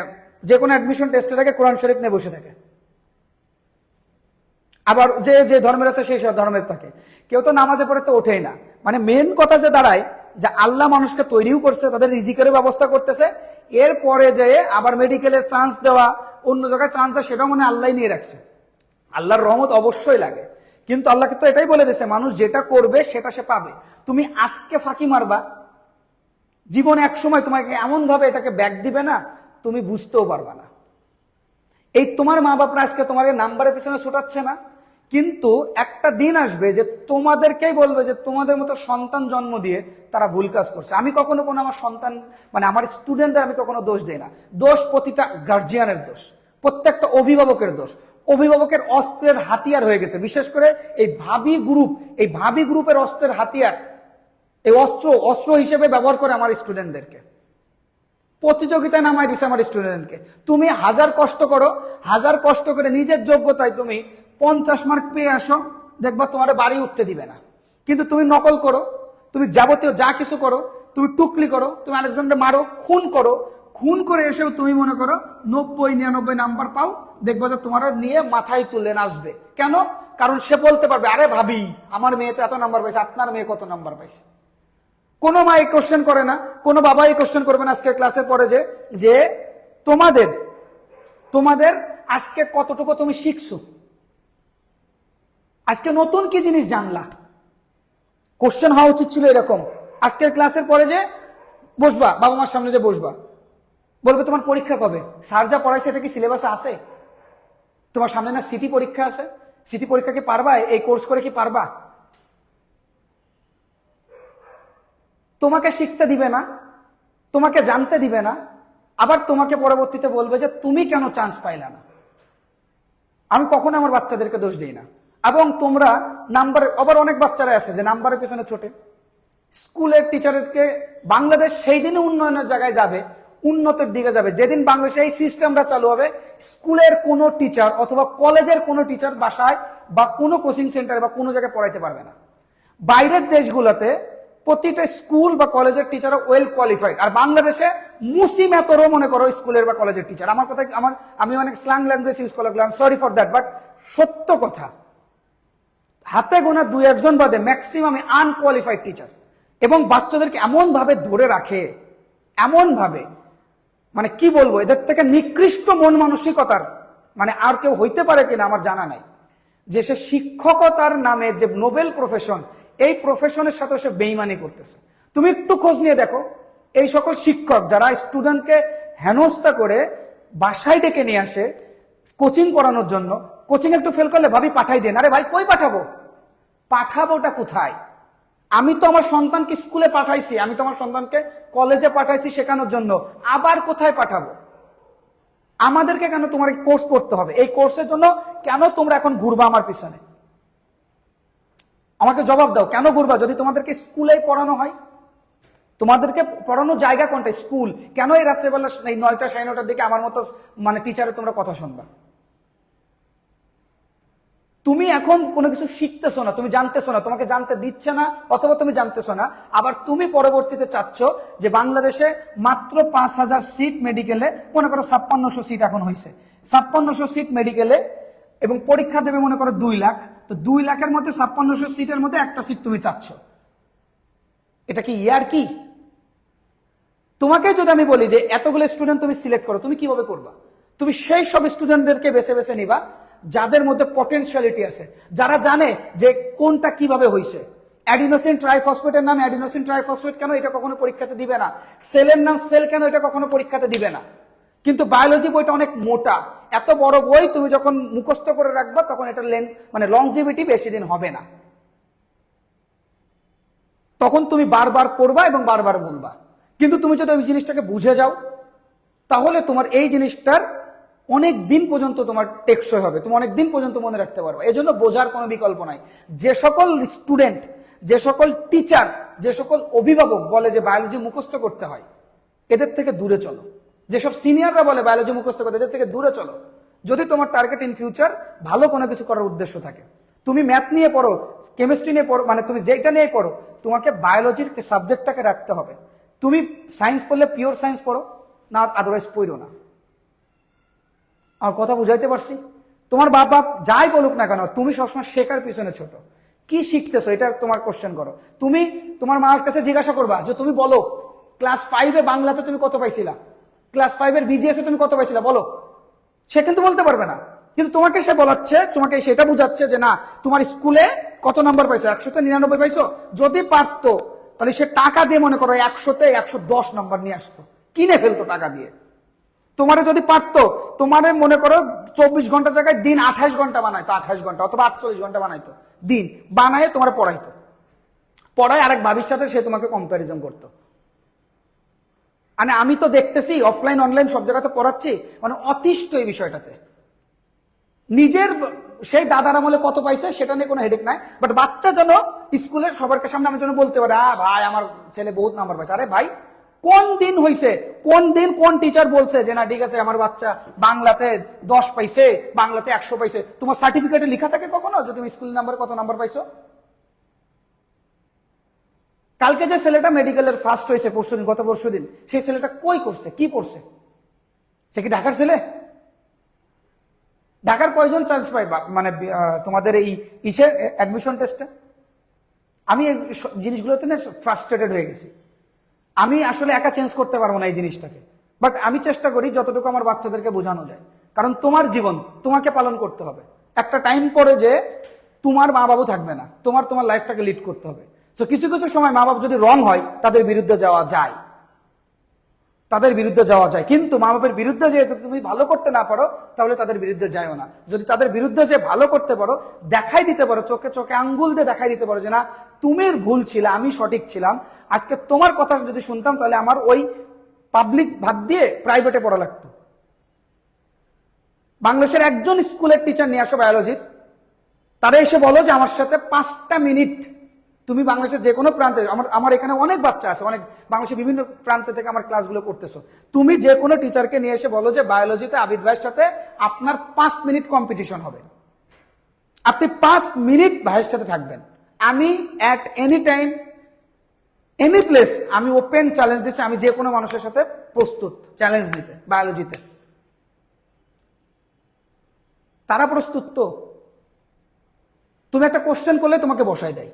যে কোনো অ্যাডমিশন টেস্টের আগে কোরআন শরীফ নিয়ে বসে থাকে। আবার যে যে ধর্মের আছে সেই সব ধর্মের থাকে, কেউ তো নামাজে পড়ে তো ওঠেই না। মানে মেন কথা যে দাঁড়ায় যে আল্লাহ মানুষকে তৈরিও করছে, তাদের রিজিকের ব্যবস্থা করতেছে, এরপরে যে আবার মেডিকেলের চান্স দেওয়া, অন্য জায়গায় চান্স দেওয়া, সেটাও মানে আল্লাহ নিয়ে রাখছে। আল্লাহর রহমত অবশ্যই লাগে, কিন্তু আল্লাহকে তো এটাই বলে দিয়েছে মানুষ যেটা করবে সেটা সে পাবে। তুমি আজকে ফাঁকি মারবা, জীবনে এক সময় তোমাকে এমন ভাবে এটাকে ব্যাক দিবে না, তুমি বুঝতেও পারবা না। এই তোমার মা বাপরা আজকে তোমার নাম্বারের পিছনে ছুটাচ্ছে না, কিন্তু একটা দিন আসবে যে তোমাদেরকেই বলবে যে তোমাদের মতো সন্তান জন্ম দিয়ে তারা ভুল কাজ করছে। আমি কখনো কোনো আমার সন্তান মানে আমার স্টুডেন্টদের আমি কখনো দোষ দেই না। দোষ প্রতিটা গার্জিয়ানের দোষ, প্রত্যেকটা অভিভাবকের দোষ। অভিভাবকের অস্ত্রের হাতিয়ার হয়ে গেছে, বিশেষ করে এই ভাবি গ্রুপ, এই ভাবি গ্রুপের অস্ত্রের হাতিয়ার, এই অস্ত্র হিসেবে ব্যবহার করে আমার স্টুডেন্টদেরকে। প্রতিযোগিতায় নামাই দিছে আমার স্টুডেন্টকে। তুমি হাজার কষ্ট করো, হাজার কষ্ট করে নিজের যোগ্যতায় তুমি 50 মার্ক পেয়ে আসো, দেখবা তোমার বাড়ি উঠতে দিবে না। কিন্তু তুমি নকল করো, তুমি যাবতীয় যা কিছু করো, তুমি টুকলি করো, তুমি আলেকজান্ডার মারো, খুন করো, খুন করে এসেও তুমি মনে করো 90-99 নাম্বার পাও, দেখবা যে তোমার নিয়ে মাথায় তুলে নাচবে। কেন? কারণ সে বলতে পারবে আরে ভাবি আমার মেয়ে তো এত নাম্বার পাইছে, আপনার মেয়ে কত নাম্বার পাইছে। কোনো মা এই কোশ্চেন করে না, কোনো বাবা এই কোশ্চেন করবে না আজকে ক্লাসের পরে যে তোমাদের আজকে কতটুকু তুমি শিখছো, আজকে নতুন কি জিনিস জানলা। কোশ্চেন হওয়া উচিত ছিল এরকম, আজকের ক্লাসের পরে যে বসবা, বাবা মার সামনে যে বসবা, বলবে তোমার পরীক্ষা কবে? স্যার যা পড়াইছে এটা কি সিলেবাসে আসে? তোমার সামনে না সিটি পরীক্ষা আছে, সিটি পরীক্ষা কি পারবা? এই কোর্স করে কি পারবা? তোমাকে শিখতে দিবে না, তোমাকে জানতে দিবে না, আবার তোমাকে পরবর্তীতে বলবে যে তুমি কেন চান্স পাইলা না। আমি কখনো আমার বাচ্চাদেরকে দোষ দিই না। এবং তোমরা নাম্বার, আবার অনেক বাচ্চারা আছে যে নাম্বারের পেছনে ছোটে। স্কুলের টিচারকে বাংলাদেশ সেই দিনে উন্নয়নের জায়গায় যাবে, উন্নতির দিকে যাবে যেদিন বাংলাদেশে এই সিস্টেমটা চালু হবে। স্কুলের কোনো টিচার অথবা কলেজের কোনো টিচার বাসায় বা কোনো কোচিং সেন্টারে বা কোনো জায়গায় পড়াইতে পারবে না। বাইরের দেশগুলোতে প্রতিটা স্কুল বা কলেজের টিচার ওয়েল কোয়ালিফাইড, আর বাংলাদেশে মুসিম এতরও মনে করো স্কুলের বা কলেজের টিচার। আমার কথা, আমি অনেক স্ল্যাং ল্যাঙ্গুয়েজ ইউজ করলাম, সরি ফর দ্যাট, বাট সত্য কথা, হাতে গোনা 2-1 বাদে ম্যাক্সিমাম আনকোয়ালিফাইড টিচার। এবং বাচ্চাদেরকে এমন ভাবে ধরে রাখে, এমন ভাবে, মানে কি বলবো, এদের থেকে নিকৃষ্ট মন মানসিকতার মানে আর কেউ হইতে পারে কিনা আমার জানা নাই, যে সে শিক্ষকতার নামে যে নোবেল প্রফেশন, এই প্রফেশনের সাথে সে বেইমানি করতেছে। তুমি একটু খোঁজ নিয়ে দেখো, এই সকল শিক্ষক যারা স্টুডেন্টকে হেনস্থা করে বাসায় ডেকে নিয়ে আসে কোচিং পড়ানোর জন্য, কোচিং একটু ফেল করলে ভাবি পাঠাই দেন। আরে ভাই কই পাঠাবো? পাঠাবোটা কোথায়? আমি তো আমার সন্তানকে স্কুলে পাঠাইছি, আমি তো আমার সন্তানকে কলেজে পাঠাইছি শেখানোর জন্য, আবার কোথায় পাঠাবো? আমাদেরকে কেন তোমার কোর্স করতে হবে? এই কোর্সের জন্য কেন তোমরা এখন ঘুরবা আমার পিছনে? আমাকে জবাব দাও, কেন ঘুরবা যদি তোমাদেরকে স্কুলে পড়ানো হয়? তোমাদেরকে পড়ানোর জায়গা কোনটা? স্কুল। কেন এই রাত্রেবেলা এই 9টা 9:30টার দিকে আমার মতো মানে টিচারে তোমরা কথা শুনবা? তুমি এখন কোনো কিছু শিখতেছো না, তুমি জানতেছো না, তোমাকে জানতে দিচ্ছে না, অথবা তুমি জানতেছো না। আবার তুমি পরবর্তীতে চাচ্ছ যে বাংলাদেশে মাত্র 5,000 সিট মেডিকেলে, মনে করো 5600 সিট এখন হয়েছে, 5600 সিট মেডিকেলে, এবং পরীক্ষা দেবে মনে করো 2 লাখ। তো 2 লাখের মধ্যে 5600 সিটের মধ্যে একটা সিট তুমি চাচ্ছ। এটা কি ইয়ার কি? তোমাকে যদি আমি বলি যে এতগুলো স্টুডেন্ট তুমি সিলেক্ট করো, তুমি কিভাবে করবা? তুমি সেই সব স্টুডেন্টদেরকে বেছে বেছে নিবা যাদের মধ্যে পটেনশিয়ালিটি আছে, যারা জানে যে কোনটা কিভাবে হয়েছে। অ্যাডিনোসিন ট্রাইফসফেটের নাম অ্যাডিনোসিন ট্রাইফসফেট কেন, এটা কখনো পরীক্ষাতে দিবে না। সেলের নাম সেল কেন, এটা কখনো পরীক্ষাতে দিবে না। কিন্তু বায়োলজি বইটা অনেক মোটা, এত বড় বই তুমি যখন মুখস্থ করে রাখবা তখন এটা মানে লংজিভিটি বেশি দিন হবে না। তখন তুমি বারবার পড়বা এবং বারবার বলবা। কিন্তু তুমি যদি ওই জিনিসটাকে বুঝে যাও, তাহলে তোমার এই জিনিসটার অনেক দিন পর্যন্ত তোমার টেকসই হবে, তুমি অনেক দিন পর্যন্ত মনে রাখতে পারবে। এই জন্য বোঝার কোনো বিকল্প নাই। যে সকল স্টুডেন্ট, যে সকল টিচার, যে সকল অভিভাবক বলে যে বায়োলজি মুখস্থ করতে হয়, এদের থেকে দূরে চলো। যেসব সিনিয়ররা বলে বায়োলজি মুখস্থ করতে, এদের থেকে দূরে চলো। যদি তোমার টার্গেট ইন ফিউচার ভালো কোনো কিছু করার উদ্দেশ্য থাকে, তুমি ম্যাথ নিয়ে পড়ো, কেমিস্ট্রি নিয়ে পড়ো, মানে তুমি যেটা নিয়ে পড়ো, তোমাকে বায়োলজির সাবজেক্টটাকে রাখতে হবে। তুমি সায়েন্স পড়লে পিওর সায়েন্স পড়ো, না আদারওয়াইজ পড়ো না। আর কথা বুঝাইতে পারছি? তোমার বাপ বাপ যাই বলুক না কেন, তুমি সবসময় শেখার পিছনে ছোট। কি শিখতেছো এটা তোমার কোশ্চেন করো। তুমি তোমার মার কাছে জিজ্ঞাসা করবা যে তুমি বলো ক্লাস 5-এ বাংলাতে তুমি কত পাইছিলা, ক্লাস 5-এর বিজিএস এ তুমি কত পাইছিলা বলো। সে কিন্তু বলতে পারবে না, কিন্তু তোমাকে সে বলাচ্ছে, তোমাকে সেটা বুঝাচ্ছে যে না তোমার স্কুলে কত নাম্বার পাইছো, 100-তে 99 পাইছো। যদি পারতো তাহলে সে টাকা দিয়ে মনে করো 100-তে 110 নাম্বার নিয়ে আসতো, কিনে ফেলতো টাকা দিয়ে। তোমারে যদি পারতো, তোমারে মনে করো 24 ঘন্টা জায়গায় দিন 28 ঘন্টা বানাইতো, 28 ঘন্টা অথবা 48 ঘন্টা বানাইতো, দিন বানায় তোমার পড়াইতো। পড়ায় আরেক ভাবির সাথে সে তোমাকে কম্প্যারিজন করতো। মানে আমি তো দেখতেছি অফলাইন অনলাইন সব জায়গাতে পড়াচ্ছি, মানে অতিষ্ঠ এই বিষয়টাতে। নিজের সেই দাদার আমলে কত পাইছে সেটা নিয়ে কোনো হেডেক নাই, বাট বাচ্চা যেন স্কুলের সবার সামনে আমি যেন বলতে পারে ভাই আমার ছেলে বহুত নাম্বার পাইছে। আরে ভাই, কোন দিন হইছে, কোন দিন কোন টিচার বলছে যে না ঠিক আছে আমার বাচ্চা বাংলাতে 10 পাইছে, বাংলাতে 100 পাইছে? তোমার সার্টিফিকেটে লেখা থাকে কখনো যে তুমি স্কুল নাম্বারে কত নাম্বার পাইছো? কালকে যে ছেলেটা মেডিকেলের ফার্স্ট হয়েছে পরশুদিন, গত পরশুদিন, সেই ছেলেটা কই করছে, কি পড়ছে? সে কি ঢাকার ছেলে? ঢাকার কয়জন চান্স পাই মানে তোমাদের এই ইসের অ্যাডমিশন টেস্টে? আমি এই জিনিসগুলোতে না ফ্রাস্ট্রেটেড হয়ে গেছি। আমি আসলে একা চেঞ্জ করতে পারবো না এই জিনিসটাকে, বাট আমি চেষ্টা করি যতটুকু আমার বাচ্চাদেরকে বোঝানো যায়। কারণ তোমার জীবন তোমাকে পালন করতে হবে। একটা টাইম পরে যে তোমার মা বাবু থাকবে না, তোমার লাইফটাকে লিড করতে হবে। তো কিছু কিছু সময় মা বাবা যদি রং হয়, তাদের বিরুদ্ধে যাওয়া যায়, তাদের বিরুদ্ধে যাওয়া যায়। কিন্তু মা বাবার বিরুদ্ধে যে তুমি ভালো করতে না পারো, তাহলে তাদের বিরুদ্ধে যায়ও না। যদি তাদের বিরুদ্ধে যে ভালো করতে পারো, দেখাই দিতে পারো, চোখে চোখে আঙ্গুল দিয়ে দেখাই দিতে পারো যে না তুমি ভুল ছিল, আমি সঠিক ছিলাম, আজকে তোমার কথা যদি শুনতাম তাহলে আমার ওই পাবলিক ভাত দিয়ে প্রাইভেটে পড়া লাগতো। বাংলাদেশের একজন স্কুলের টিচার নিয়ে আসো বায়োলজির, তারা এসে বলো যে আমার সাথে 5টা মিনিট তুমি বাংলাদেশের যে কোনো প্রান্তে, আমার এখানে অনেক বাচ্চা আছে, অনেক বাংলাদেশের বিভিন্ন প্রান্তে থেকে আমার ক্লাসগুলো করতেছো, তুমি যে কোনো টিচারকে নিয়ে এসে বলো যে বায়োলজিতে আবিদ ভাইয়ের সাথে আপনার 5 মিনিট কম্পিটিশন হবে, আপনি 5 মিনিট ভাইয়ের সাথে থাকবেন। আমি at any time any place আমি ওপেন চ্যালেঞ্জ দিচ্ছি, আমি যে কোনো মানুষের সাথে প্রস্তুত চ্যালেঞ্জ নিতে বায়োলজিতে। তারা প্রস্তুত তো? তুমি একটা কোশ্চেন করলে তোমাকে বসাই দেয়,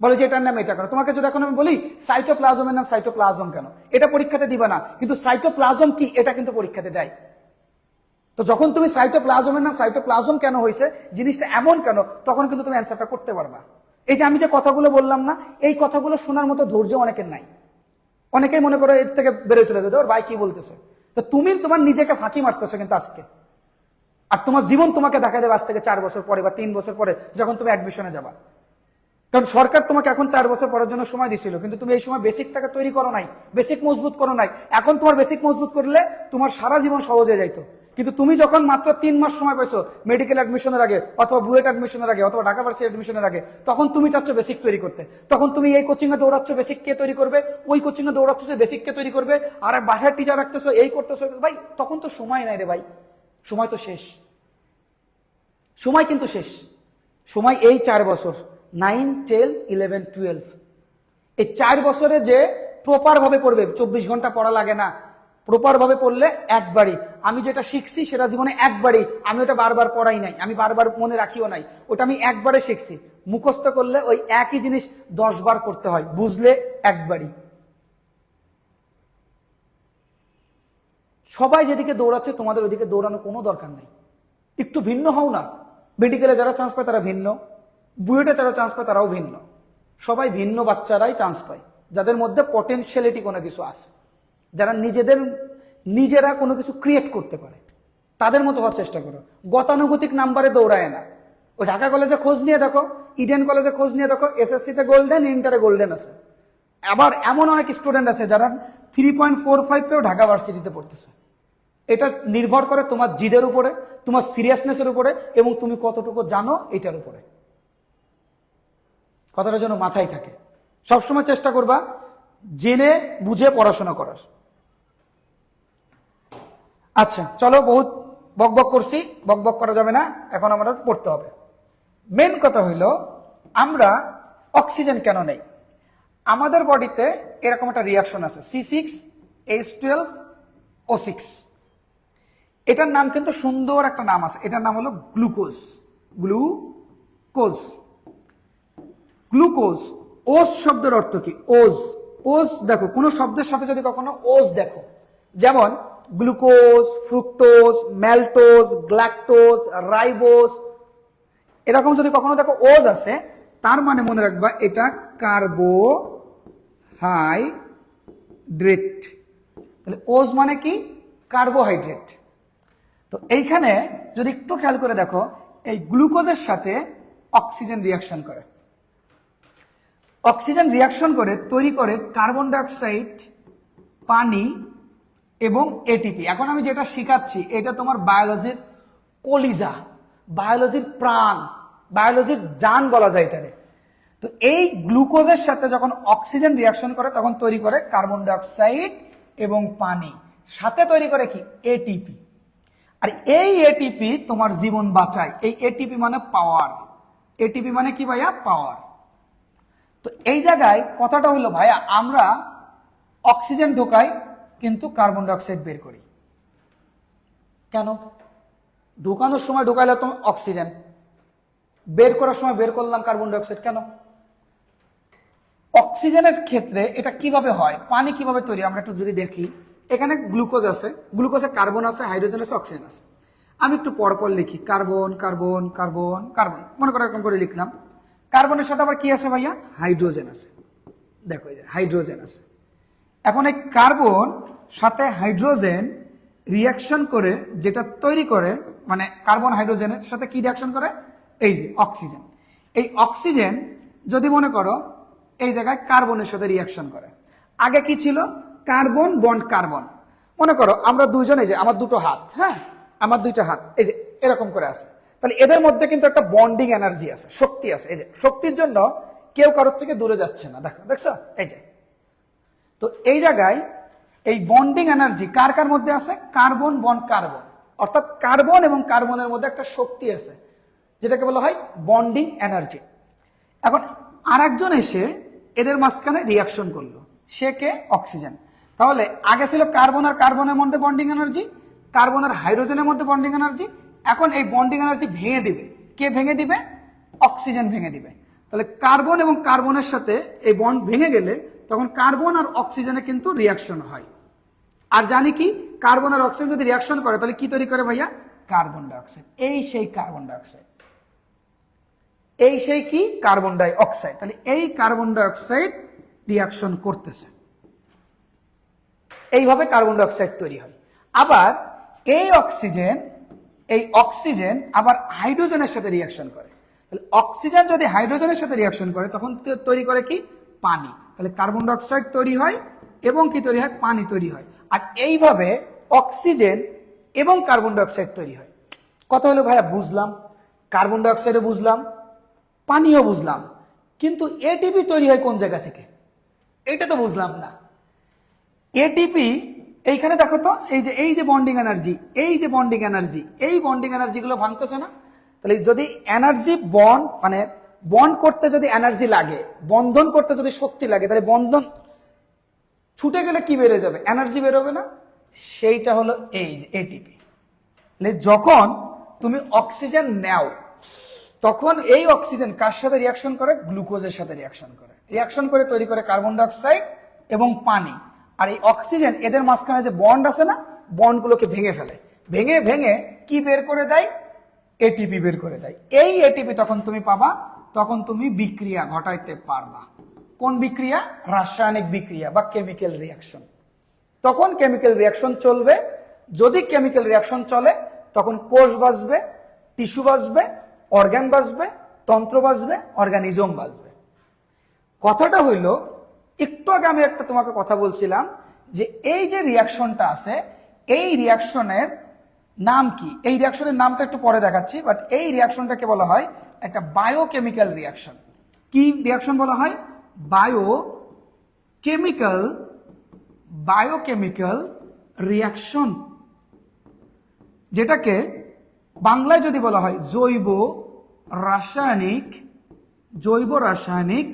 বলে যে এটার নাম এটা কেন। তোমাকে যদি এখন আমি বলি সাইটোপ্লাজমের নাম সাইটোপ্লাজম কেন, এটা পরীক্ষাতে দিবা না, কিন্তু সাইটোপ্লাজম কি এটা কিন্তু পরীক্ষাতে দেয়। তো যখন তুমি সাইটোপ্লাজমের নাম সাইটোপ্লাজম কেন হয়েছে, জিনিসটা এমন কেন, তখন কিন্তু তুমি অ্যান্সারটা করতে পারবা। এই যে আমি যে কথাগুলো বললাম না, এই কথাগুলো শোনার মতো ধৈর্য অনেকের নাই। অনেকেই মনে করো এর থেকে বেড়ে চলে যেত, ওর ভাই কি বলতেছে। তো তুমি তোমার নিজেকে ফাঁকি মারতেছো কিন্তু আজকে। আর তোমার জীবন তোমাকে দেখা দেবে আজ থেকে 4 বছর পরে বা 3 বছর পরে যখন তুমি অ্যাডমিশনে যাবা। কারণ সরকার তোমাকে এখন 4 বছর পরের জন্য সময় দিছিল, কিন্তু তুমি এই সময় বেসিকটাকে তৈরি করো নাই, বেসিক মজবুত করো নাই। এখন তোমার বেসিক মজবুত করলে তোমার সারা জীবন সহজ হয়ে যাইতো, কিন্তু তুমি যখন মাত্র 3 মাস সময় পাইছো মেডিকেল অ্যাডমিশনের আগে অথবা বুয়েট অ্যাডমিশনের আগে অথবা ঢাকা ভার্সিটি অ্যাডমিশনের আগে, তখন তুমি চাচ্ছ বেসিক তৈরি করতে। তখন তুমি এই কোচিং এ দৌড়াচ্ছ বেসিক কে তৈরি করবে, ওই কোচিং এ দৌড়াচ্ছ বেসিক কে তৈরি করবে, আর বাসার টিচার রাখতেছো, এই করতেছো। ভাই তখন তো সময় নাই রে ভাই, সময় তো শেষ, সময় কিন্তু শেষ। সময় এই 4 বছর, 9, 10, 11, 12, এই 4 বছরে যে প্রপার ভাবে পড়বে, 24 ঘন্টা পড়া লাগে না, প্রপার ভাবে পড়লে একবারই। আমি যেটা শিখছি সেটা জীবনে একবারই, আমি ওটা বারবার পড়াই নাই, আমি বারবার মনে রাখিও নাই, ওটা আমি একবারে শিখছি। মুখস্থ করলে ওই একই জিনিস 10 বার করতে হয়, বুঝলে একবারই। সবাই যেদিকে দৌড়াচ্ছে তোমাদের ওইদিকে দৌড়ানো কোনো দরকার নেই, একটু ভিন্ন হও না। মেডিকেলে যারা চান্স পায় তারা ভিন্ন, বুয়েটে যারা চান্স পায় তারাও ভিন্ন, সবাই ভিন্ন বাচ্চারাই চান্স পায় যাদের মধ্যে পটেনশিয়ালিটি কোনো কিছু আছে, যারা নিজেরা কোনো কিছু ক্রিয়েট করতে পারে, তাদের মতো হওয়ার চেষ্টা করো। গতানুগতিক নাম্বারে দৌড়ায় না। ওই ঢাকা কলেজে খোঁজ নিয়ে দেখো, ইডেন কলেজে খোঁজ নিয়ে দেখো, এসএসসিতে গোল্ডেন, ইন্টারে গোল্ডেন আছে। আবার এমন অনেক স্টুডেন্ট আছে যারা 3.45 পেয়েও ঢাকা ভার্সিটিতে পড়তেছে। এটা নির্ভর করে তোমার জিদের উপরে, তোমার সিরিয়াসনেসের উপরে, এবং তুমি কতটুকু জানো এটার উপরে। কথাটা যেন মাথায় থাকে, সবসময় চেষ্টা করবা জেনে বুঝে পড়াশোনা করার। আচ্ছা চলো, বহুত বকবক করছি, বকবক করা যাবে না, এখন আমরা পড়তে হবে। মেন কথা হইল আমরা অক্সিজেন কেন নেই। আমাদের বডিতে এরকম একটা রিয়াকশন আছে, C6H12O6। এটার নাম কিন্তু সুন্দর একটা নাম আছে, এটার নাম হলো গ্লুকোজ। Glucose, glucose. ওজ শব্দের অর্থ কি? ওজ। ওজ দেখো, কোন শব্দের সাথে যদি কখনো ওজ দেখো, যেমন গ্লুকোজ, ফ্রুক্টোজ, ম্যালটোজ, গ্ল্যাকটোজ, রাইবোজ, এরকম যদি কখনো দেখো ওজ আছে, তার মানে মনে রাখবা এটা কার্বোহাইড্রেট। তাহলে ওজ মানে কি? কার্বোহাইড্রেট। তো এইখানে যদি একটু খেয়াল করে দেখো, এই গ্লুকোজের সাথে অক্সিজেন রিয়াকশন করে, অক্সিজেন রিয়াকশন করে তৈরি করে কার্বন ডাইঅক্সাইড, পানি এবং এটিপি। এখন আমি যেটা শিখাচ্ছি এটা তোমার বায়োলজির কলিজা, বায়োলজির প্রাণ, বায়োলজির জান বলা যায় এটারে। তো এই গ্লুকোজের সাথে যখন অক্সিজেন রিয়াকশন করে তখন তৈরি করে কার্বন ডাইঅক্সাইড এবং পানি, সাথে তৈরি করে কি? এটিপি। আর এই এটিপি তোমার জীবন বাঁচায়। এই এটিপি মানে পাওয়ার। এটিপি মানে কি ভাইয়া? পাওয়ার। তো এই জায়গায় কথাটা হলো ভাইয়া, আমরা অক্সিজেন ঢোকাই কিন্তু কার্বন ডাইঅক্সাইড বের করি কেন? ঢোকানোর সময় ঢোকাইলে তো অক্সিজেন, বের করার সময় বের করলাম কার্বন ডাইঅক্সাইড কেন? অক্সিজেনের ক্ষেত্রে এটা কিভাবে হয়, পানি কিভাবে তৈরি, আমরা একটু যদি দেখি। এখানে গ্লুকোজ আছে, গ্লুকোজে কার্বন আছে, হাইড্রোজেন আছে, অক্সিজেন আছে। আমি একটু পরপর লিখি, কার্বন কার্বন কার্বন কার্বন, মনে করো এরকম করে লিখলাম। কার্বনের সাথে আবার কি আছে ভাইয়া? হাইড্রোজেন আছে। দেখো এই যে হাইড্রোজেন আছে। এখন এই কার্বন সাথে হাইড্রোজেন রিয়াকশন করে যেটা তৈরি করে, মানে কার্বন হাইড্রোজেনের সাথে কি রিয়াকশন করে? এই যে অক্সিজেন। এই অক্সিজেন যদি মনে করো এই জায়গায় কার্বনের সাথে রিয়াকশন করে, আগে কি ছিল? Carbon bond carbon. মনে করো আমরা দুইজন, এই যে আমার দুটো হাত, হ্যাঁ আমার দুইটা হাত এই যে এরকম করে আছে, তাহলে এদের মধ্যে কিন্তু একটা বন্ডিং এনার্জি আছে, শক্তি আছে। এই যে শক্তির জন্য কেউ কারোর থেকে দূরে যাচ্ছে না, দেখো দেখছো এই যে। তো এই জায়গায় এই বন্ডিং এনার্জি কার কার মধ্যে আছে? কার্বন বন্ড কার্বন, অর্থাৎ কার্বন এবং কার্বনের মধ্যে একটা শক্তি আছে যেটাকে বলা হয় বন্ডিং এনার্জি। এখন আরেকজন এসে এদের মাঝখানে রিয়াকশন করলো, সে কে? অক্সিজেন। তাহলে আগে ছিল কার্বন আর কার্বনের মধ্যে বন্ডিং এনার্জি, কার্বন আর হাইড্রোজেনের মধ্যে বন্ডিং এনার্জি। এখন এই বন্ডিং এনার্জি ভেঙে দিবে, কে ভেঙে দিবে? অক্সিজেন ভেঙে দিবে। তাহলে কার্বন এবং কার্বনের সাথে এই বন্ড ভেঙে গেলে তখন কার্বন আর অক্সিজেনে কিন্তু রিয়াকশন হয়। আর জানি কি, কার্বন আর অক্সিজেন যদি রিয়াকশন করে তাহলে কি তৈরি করে ভাইয়া? Carbon dioxide. এই সেই কার্বন ডাইঅক্সাইড, এই সেই কি? Carbon die oxide. তাহলে এই কার্বন ডাইঅক্সাইড রিয়াকশন করতেছে, এইভাবে কার্বন ডাইঅক্সাইড তৈরি হয়। আবার এই অক্সিজেন আবার হাইড্রোজেনের সাথে রিয়াকশন করে। তাহলে অক্সিজেন যদি হাইড্রোজেনের সাথে রিয়াকশন করে তখন তৈরি করে কি? পানি। তাহলে কার্বন ডাইঅক্সাইড তৈরি হয় এবং কি তৈরি হয়? পানি তৈরি হয়। আর এইভাবে অক্সিজেন এবং কার্বন ডাইঅক্সাইড তৈরি হয়। কথা হলো ভাইয়া বুঝলাম, কার্বন ডাইঅক্সাইডও বুঝলাম, পানিও বুঝলাম, কিন্তু এটিপি তৈরি হয় কোন জায়গা থেকে এটা তো বুঝলাম না। এটিপি এইখানে দেখো তো, এই যে বন্ডিং এনার্জি, এই বন্ডিং এনার্জি গুলো ভাঙতেছে না? তাহলে যদি এনার্জি বন্ড মানে বন্ড করতে যদি এনার্জি লাগে, বন্ধন করতে যদি শক্তি লাগে, তাহলে বন্ধন ছুটে গেলে কি বেড়ে যাবে? এনার্জি বেরোবে না? সেইটা হলো এই যে এটিপি। যখন তুমি অক্সিজেন নাও, তখন এই অক্সিজেন কার সাথে রিয়াকশন করে? গ্লুকোজের সাথে রিয়াকশন করে তৈরি করে কার্বন ডাইঅক্সাইড এবং পানি। আর এই অক্সিজেন এদের মাঝখানে যে বন্ড আছে না, বন্ডগুলোকে ভেঙে ফেলে, ভেঙে কি বের করে দেয়? এটিপি বের করে দেয়। এই এটিপি তখন তুমি পাবা, তখন তুমি বিক্রিয়া ঘটাইতে পারবা। কোন বিক্রিয়া? রাসায়নিক বিক্রিয়া বা কেমিক্যাল রিয়াকশন। তখন কেমিক্যাল রিয়াকশন চলবে। যদি কেমিক্যাল রিয়াকশন চলে, তখন কোষ বাঁচবে, টিস্যু বাঁচবে, অর্গান বাঁচবে, তন্ত্র বাঁচবে, অর্গানিজম বাঁচবে। কথাটা হইল, একটু আগে আমি একটা তোমাকে কথা বলছিলাম যে এই যে রিয়াকশনটা আছে, এই রিয়াকশনের নাম কি? এই রিয়াকশনের নামটা একটু পরে দেখাচ্ছি, বাট এই রিয়াকশনটাকে বলা হয় একটা বায়োকেমিক্যাল রিয়াকশন। কি রিয়াকশন বলা হয়? বায়োকেমিক্যাল রিয়াকশন, যেটাকে বাংলায় যদি বলা হয় জৈব রাসায়নিক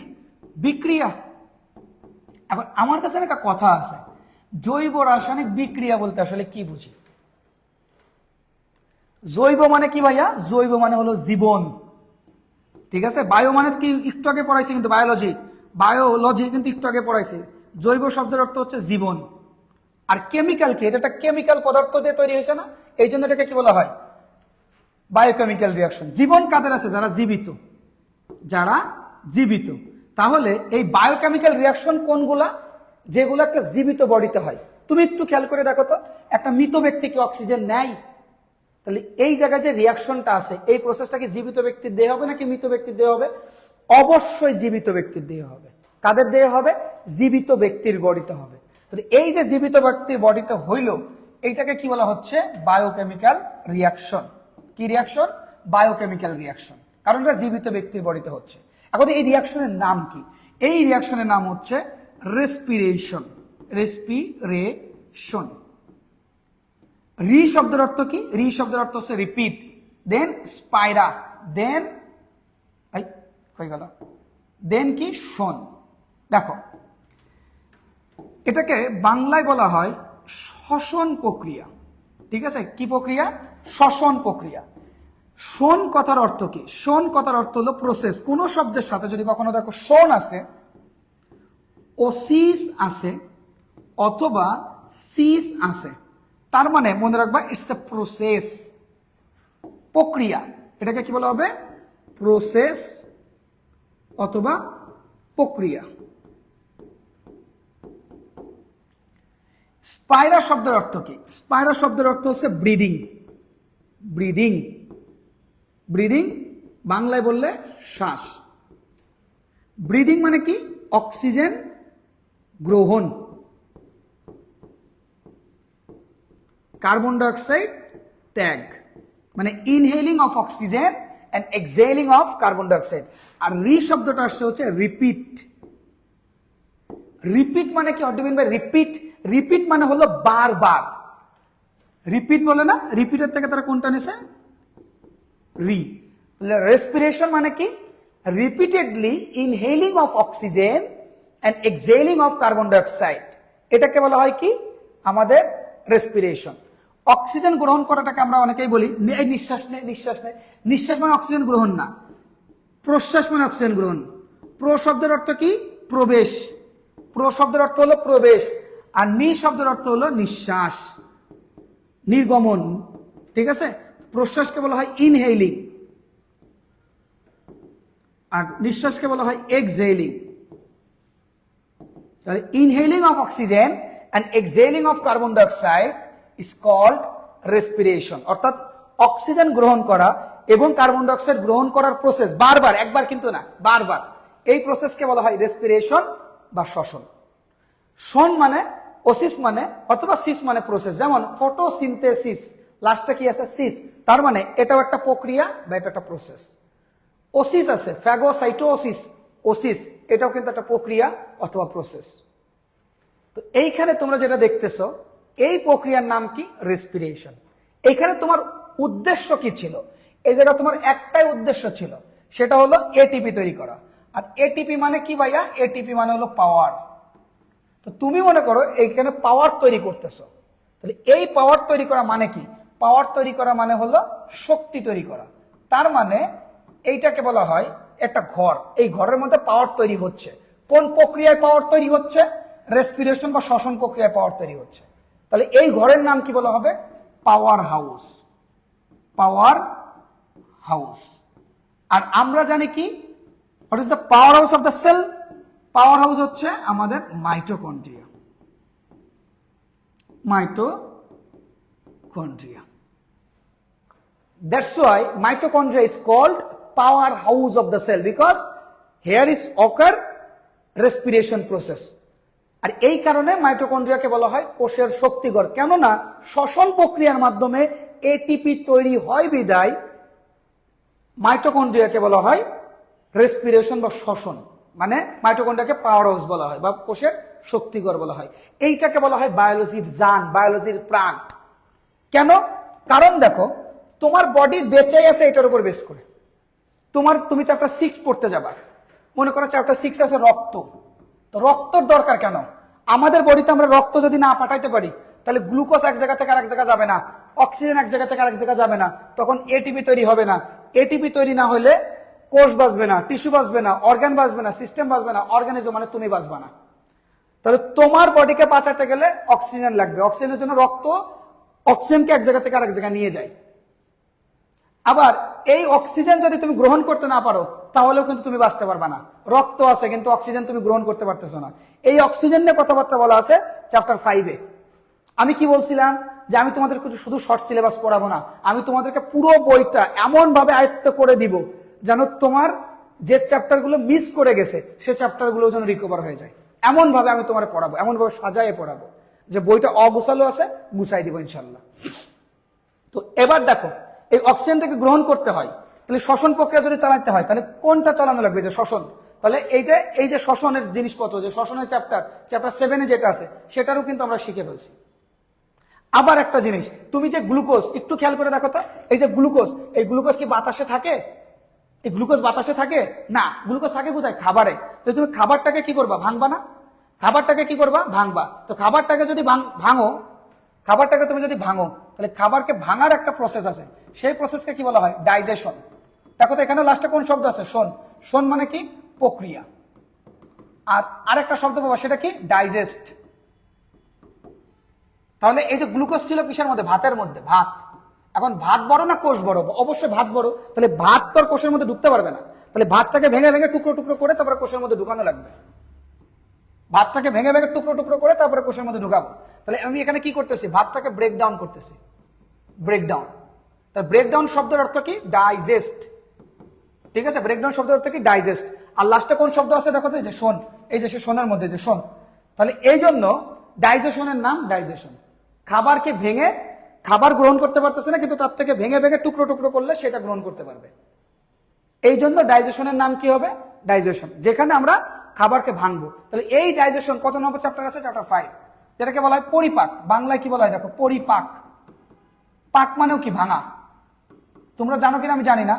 বিক্রিয়া। এখন আমার কাছে একটা কথা আছে, জৈব রাসায়নিক বিক্রিয়া বলতে আসলে কি বুঝি? জৈব মানে কি ভাইয়া? জৈব মানে হলো জীবন, ঠিক আছে? বায়ো মানে কি একটু আগে পড়াইছি, কিন্তু বায়োলজি কিন্তু একটু আগে পড়াইছি। জৈব শব্দের অর্থ হচ্ছে জীবন। আর কেমিক্যাল কি? এটা একটা কেমিক্যাল পদার্থ দিয়ে তৈরি হয়েছে না, এই জন্য এটাকে কি বলা হয়? Biochemical reaction. জীবন কাদের আছে? যারা জীবিত। তাহলে এই বায়োকেমিক্যাল রিয়াকশন কোনগুলা? যেগুলো একটা জীবিত বডিতে হয়। তুমি একটু খেয়াল করে দেখো তো, একটা মৃত ব্যক্তিকে অক্সিজেন নেয়, তাহলে এই জায়গায় যে রিয়াকশনটা আছে, এই প্রসেসটা কি জীবিত ব্যক্তির দেহে হবে নাকি মৃত ব্যক্তির দেহে হবে? অবশ্যই জীবিত ব্যক্তির দেহে হবে। কাদের দেহে হবে? জীবিত ব্যক্তির বডিতে হবে। তাহলে এই যে জীবিত ব্যক্তির বডিতে হইল, এইটাকে কি বলা হচ্ছে? Biochemical reaction. কি রিয়াকশন? বায়োকেমিক্যাল রিয়াকশন, কারণ এটা জীবিত ব্যক্তির বডিতে হচ্ছে। এখন এই রিয়াকশনের নাম কি? এই রিয়াকশনের নাম হচ্ছে রেসপিরেশন। রি শব্দের অর্থ কি? রি শব্দের অর্থ হচ্ছে রিপিট, দেন স্পাইরা, দেন কি? শোন। দেখো, এটাকে বাংলায় বলা হয় শ্বসন প্রক্রিয়া, ঠিক আছে? কি প্রক্রিয়া? শ্বসন প্রক্রিয়া। শোন কথার অর্থ কি? শোন কথার অর্থ হলো প্রসেস। কোন শব্দের সাথে যদি কখনো দেখো শোন আছে, ওসিস আছে, অথবা সিস আছে, তার মানে মনে রাখবা ইটস এ প্রসেস, প্রক্রিয়া। এটাকে কি বলা হবে? প্রসেস অথবা প্রক্রিয়া। স্পাইরা শব্দের অর্থ কি? স্পাইরা শব্দের অর্থ হচ্ছে ব্রিদিং। বাংলায় বললে শ্বাস। ব্রিদিং মানে কি? অক্সিজেন গ্রহণ, কার্বন ডাইঅক্সাইড ত্যাগ, মানে inhaling of oxygen and exhaling of carbon dioxide. আর রি শব্দটা আসছে হচ্ছে রিপিট। মানে কি? রিপিট মানে হলো বারবার। রিপিট বলে না, রিপিটের থেকে তারা কোনটা নিছে? রি। রেসপিরেশন মানে কি? Repeatedly inhaling of oxygen and exhaling of carbon dioxide, এটাকে বলা হয় কি? আমাদের রেসপিরেশন। অক্সিজেন গ্রহণ করাটাকে আমরা অনেকেই বলি এই নিঃশ্বাস নেয়। নিঃশ্বাস মানে অক্সিজেন গ্রহণ না, প্রশ্বাস মানে অক্সিজেন গ্রহণ। প্রো শব্দের অর্থ কি? প্রবেশ। শব্দের অর্থ হলো প্রবেশ, আর নি শব্দের অর্থ হলো নিঃশ্বাস, নির্গমন, ঠিক আছে? প্রশ্বাসকে বলা হয় ইনহেলিং, আর নিঃশ্বাসকে বলা হয় exhaling. Inhaling of oxygen and exhaling of carbon dioxide is called respiration. অর্থাৎ অক্সিজেন গ্রহণ করা এবং কার্বন ডাইঅক্সাইড গ্রহণ করার প্রসেস, বারবার, একবার কিন্তু না, বারবার, এই প্রসেসকে বলা হয় রেসপিরেশন বা শ্বসন। শোন মানে ওসিস মানে, অথবা সিস মানে প্রসেস। যেমন ফটোসিনথেসিস, লাস্টে কি আছে সিস, তার মানে এটাও একটা প্রক্রিয়া বা এটা একটা প্রসেস। ওসিস আছে, ফ্যাগোসাইটোসিস, ওসিস, এটাও কিন্তু একটা প্রক্রিয়া অথবা প্রসেস। তো এইখানে তোমরা যেটা দেখতেছো এই প্রক্রিয়ার নাম কি? রেসপিরেশন। এখানে তোমার উদ্দেশ্য কি ছিল? এই জায়গা তোমার একটাই উদ্দেশ্য ছিল, সেটা হলো এটিপি তৈরি করা। আর এটিপি মানে কি ভাইয়া? এটিপি মানে হলো পাওয়ার। তো তুমি মনে করো এইখানে পাওয়ার তৈরি করতেছো, তাহলে এই পাওয়ার তৈরি করা মানে কি? পাওয়ার তৈরি করা মানে হলো শক্তি তৈরি করা। তার মানে এইটাকে বলা হয় একটা ঘর, এই ঘরের মধ্যে পাওয়ার তৈরি হচ্ছে। কোন প্রক্রিয়ায় পাওয়ার তৈরি হচ্ছে? রেসপিরেশন বা শ্বসন প্রক্রিয়ায় পাওয়ার তৈরি হচ্ছে। তাহলে এই ঘরের নাম কি বলা হবে? Power house. Power house. আর আমরা জানি কি, what is the powerhouse of the cell? Powerhouse হচ্ছে আমাদের mitochondria. Mitochondria. That's why mitochondria is called powerhouse of the cell, because here is occur respiration process. আর এই কারণে মাইটোকন্ড্রিয়াকে বলা হয় কোষের শক্তিঘর। কেননা শ্বসন প্রক্রিয়ার মাধ্যমে এটিপি তৈরি হয় বিদায় মাইটোকন্ড্রিয়াকে বলা হয় রেসপিরেশন বা শ্বসন, মানে মাইটোকন্ড্রিয়াকে পাওয়ার হাউস বলা হয় বা কোষের শক্তিঘর বলা হয়। এইটাকে বলা হয় বায়োলজির জান, বায়োলজির প্রাণ। কেন? কারণ দেখো তোমার বডি বেঁচে আছে এটার উপর বেস করে। তুমি চ্যাপ্টার 6 পড়তে যাবা, মনে করো চ্যাপ্টার 6 আছে রক্ত। তো রক্তর দরকার কেন? আমাদের বডিতে আমরা রক্ত যদি না পাঠাইতে পারি তাহলে গ্লুকোজ এক জায়গা থেকে আরেক জায়গা যাবে না, অক্সিজেন এক জায়গা থেকে আরেক জায়গা যাবে না, তখন এটিপি তৈরি হবে না। এটিপি তৈরি না হলে কোষ বাঁচবে না, টিস্যু বাঁচবে না, অর্গান বাঁচবে না, সিস্টেম বাঁচবে না, অর্গানিজম মানে তুমি বাঁচবে না। তাহলে তোমার বডিকে বাঁচাতে গেলে অক্সিজেন লাগবে। অক্সিজেনের জন্য রক্ত অক্সিজেনকে এক জায়গা থেকে আরেক জায়গা নিয়ে যায়। আবার এই অক্সিজেন যদি তুমি গ্রহণ করতে না পারো তাহলেও কিন্তু তুমি বাঁচতে পারবে না। রক্ত আছে কিন্তু অক্সিজেন তুমি গ্রহণ করতে পারতেছো না। এই অক্সিজেন নিয়ে কথাবার্তা বলা আছে চ্যাপ্টার 5-এ। আমি কি বলছিলাম যে আমি তোমাদের শুধু শর্ট সিলেবাস পড়াবো না, আমি তোমাদেরকে পুরো বইটা এমন ভাবে আয়ত্ত করে দিব যেন তোমার যে চ্যাপ্টারগুলো মিস করে গেছে সে চ্যাপ্টারগুলো যেন রিকভার হয়ে যায়। এমন ভাবে আমি তোমার পড়াবো, এমন ভাবে সাজায়ে পড়াবো যে বইটা অগুছালো আছে, গুছাই দিব ইনশাল্লাহ। তো এবার দেখো এই অক্সিজেন থেকে গ্রহণ করতে হয়, তাহলে শ্বসন প্রক্রিয়া যদি চালাতে হয় তাহলে কোনটা চালানো লাগবে? যে শ্বসন। তাহলে এই যে শ্বসনের জিনিসপত্র, যে শ্বসনের চ্যাপ্টার 7-এ যেটা আছে সেটারও কিন্তু আমরা শিখে ফেলছি। আবার একটা জিনিস, তুমি যে গ্লুকোজ, একটু খেয়াল করে দেখো তো, এই যে গ্লুকোজ, এই গ্লুকোজ কি বাতাসে থাকে? এই গ্লুকোজ বাতাসে থাকে না। গ্লুকোজ থাকে কোথায়? খাবারে। তো তুমি খাবারটাকে কি করবা? ভাঙবা না? খাবারটাকে কি করবা? ভাঙবা। তো খাবারটাকে যদি ভাঙো, খাবারটাকে তুমি যদি ভাঙো তাহলে খাবারকে ভাঙার একটা প্রসেস আছে, সেই প্রসেসকে কি বলা হয়? ডাইজেশন। দেখো তো এখানে লাস্টে কোন শব্দ আছে? শোন। শোন মানে কি? প্রক্রিয়া। আর আরেকটা শব্দ পাবা, সেটা কি? ডাইজেস্ট। তাহলে এই যে গ্লুকোজ ছিল কিসের মধ্যে? ভাতের মধ্যে। ভাত। এখন ভাত বড় না কোষ বড়? অবশ্যই ভাত বড়। তাহলে ভাত তোর কোষের মধ্যে ঢুকতে পারবে না, তাহলে ভাতটাকে ভেঙে ভেঙে টুকরো টুকরো করে তারপরে কোষের মধ্যে ঢুকানো লাগবে। ভাতটাকে ভেঙে ভেঙে টুকরো টুকরো করে তারপরে কোষের মধ্যে ঢুকাবো। তাহলে আমি এখানে কি করতেছি? ভাতটাকে ব্রেকডাউন করতেছি। ব্রেকডাউন। তার ব্রেকডাউন শব্দের অর্থ কি? ডাইজেস্ট। ঠিক আছে, ব্রেকডাউন শব্দের অর্থ কি? ডাইজেস্ট। আর লাস্টে কোন শব্দ আছে দেখো তো? এই যে শোন। এই যে শোনের মধ্যে যে শোন। তাহলে এই জন্য ডাইজেশনের নাম ডাইজেশন। খাবারকে ভেঙে, খাবার গ্রহণ করতে পারতেছে না কিন্তু তার থেকে ভেঙে ভেঙে টুকরো টুকরো করলে সেটা গ্রহণ করতে পারবে। এই জন্য ডাইজেশনের নাম কি হবে? ডাইজেশন, যেখানে আমরা খাবারকে ভাঙবো। তাহলে এই ডাইজেশন কত নম্বর চ্যাপ্টার আছে? চ্যাপ্টার 5, যেটাকে বলা হয় পরিপাক। বাংলায় কি বলা হয় দেখো? পরিপাক। পাক মানেও কি? ভাঙা। তোমরা জানো কিনা আমি জানি না।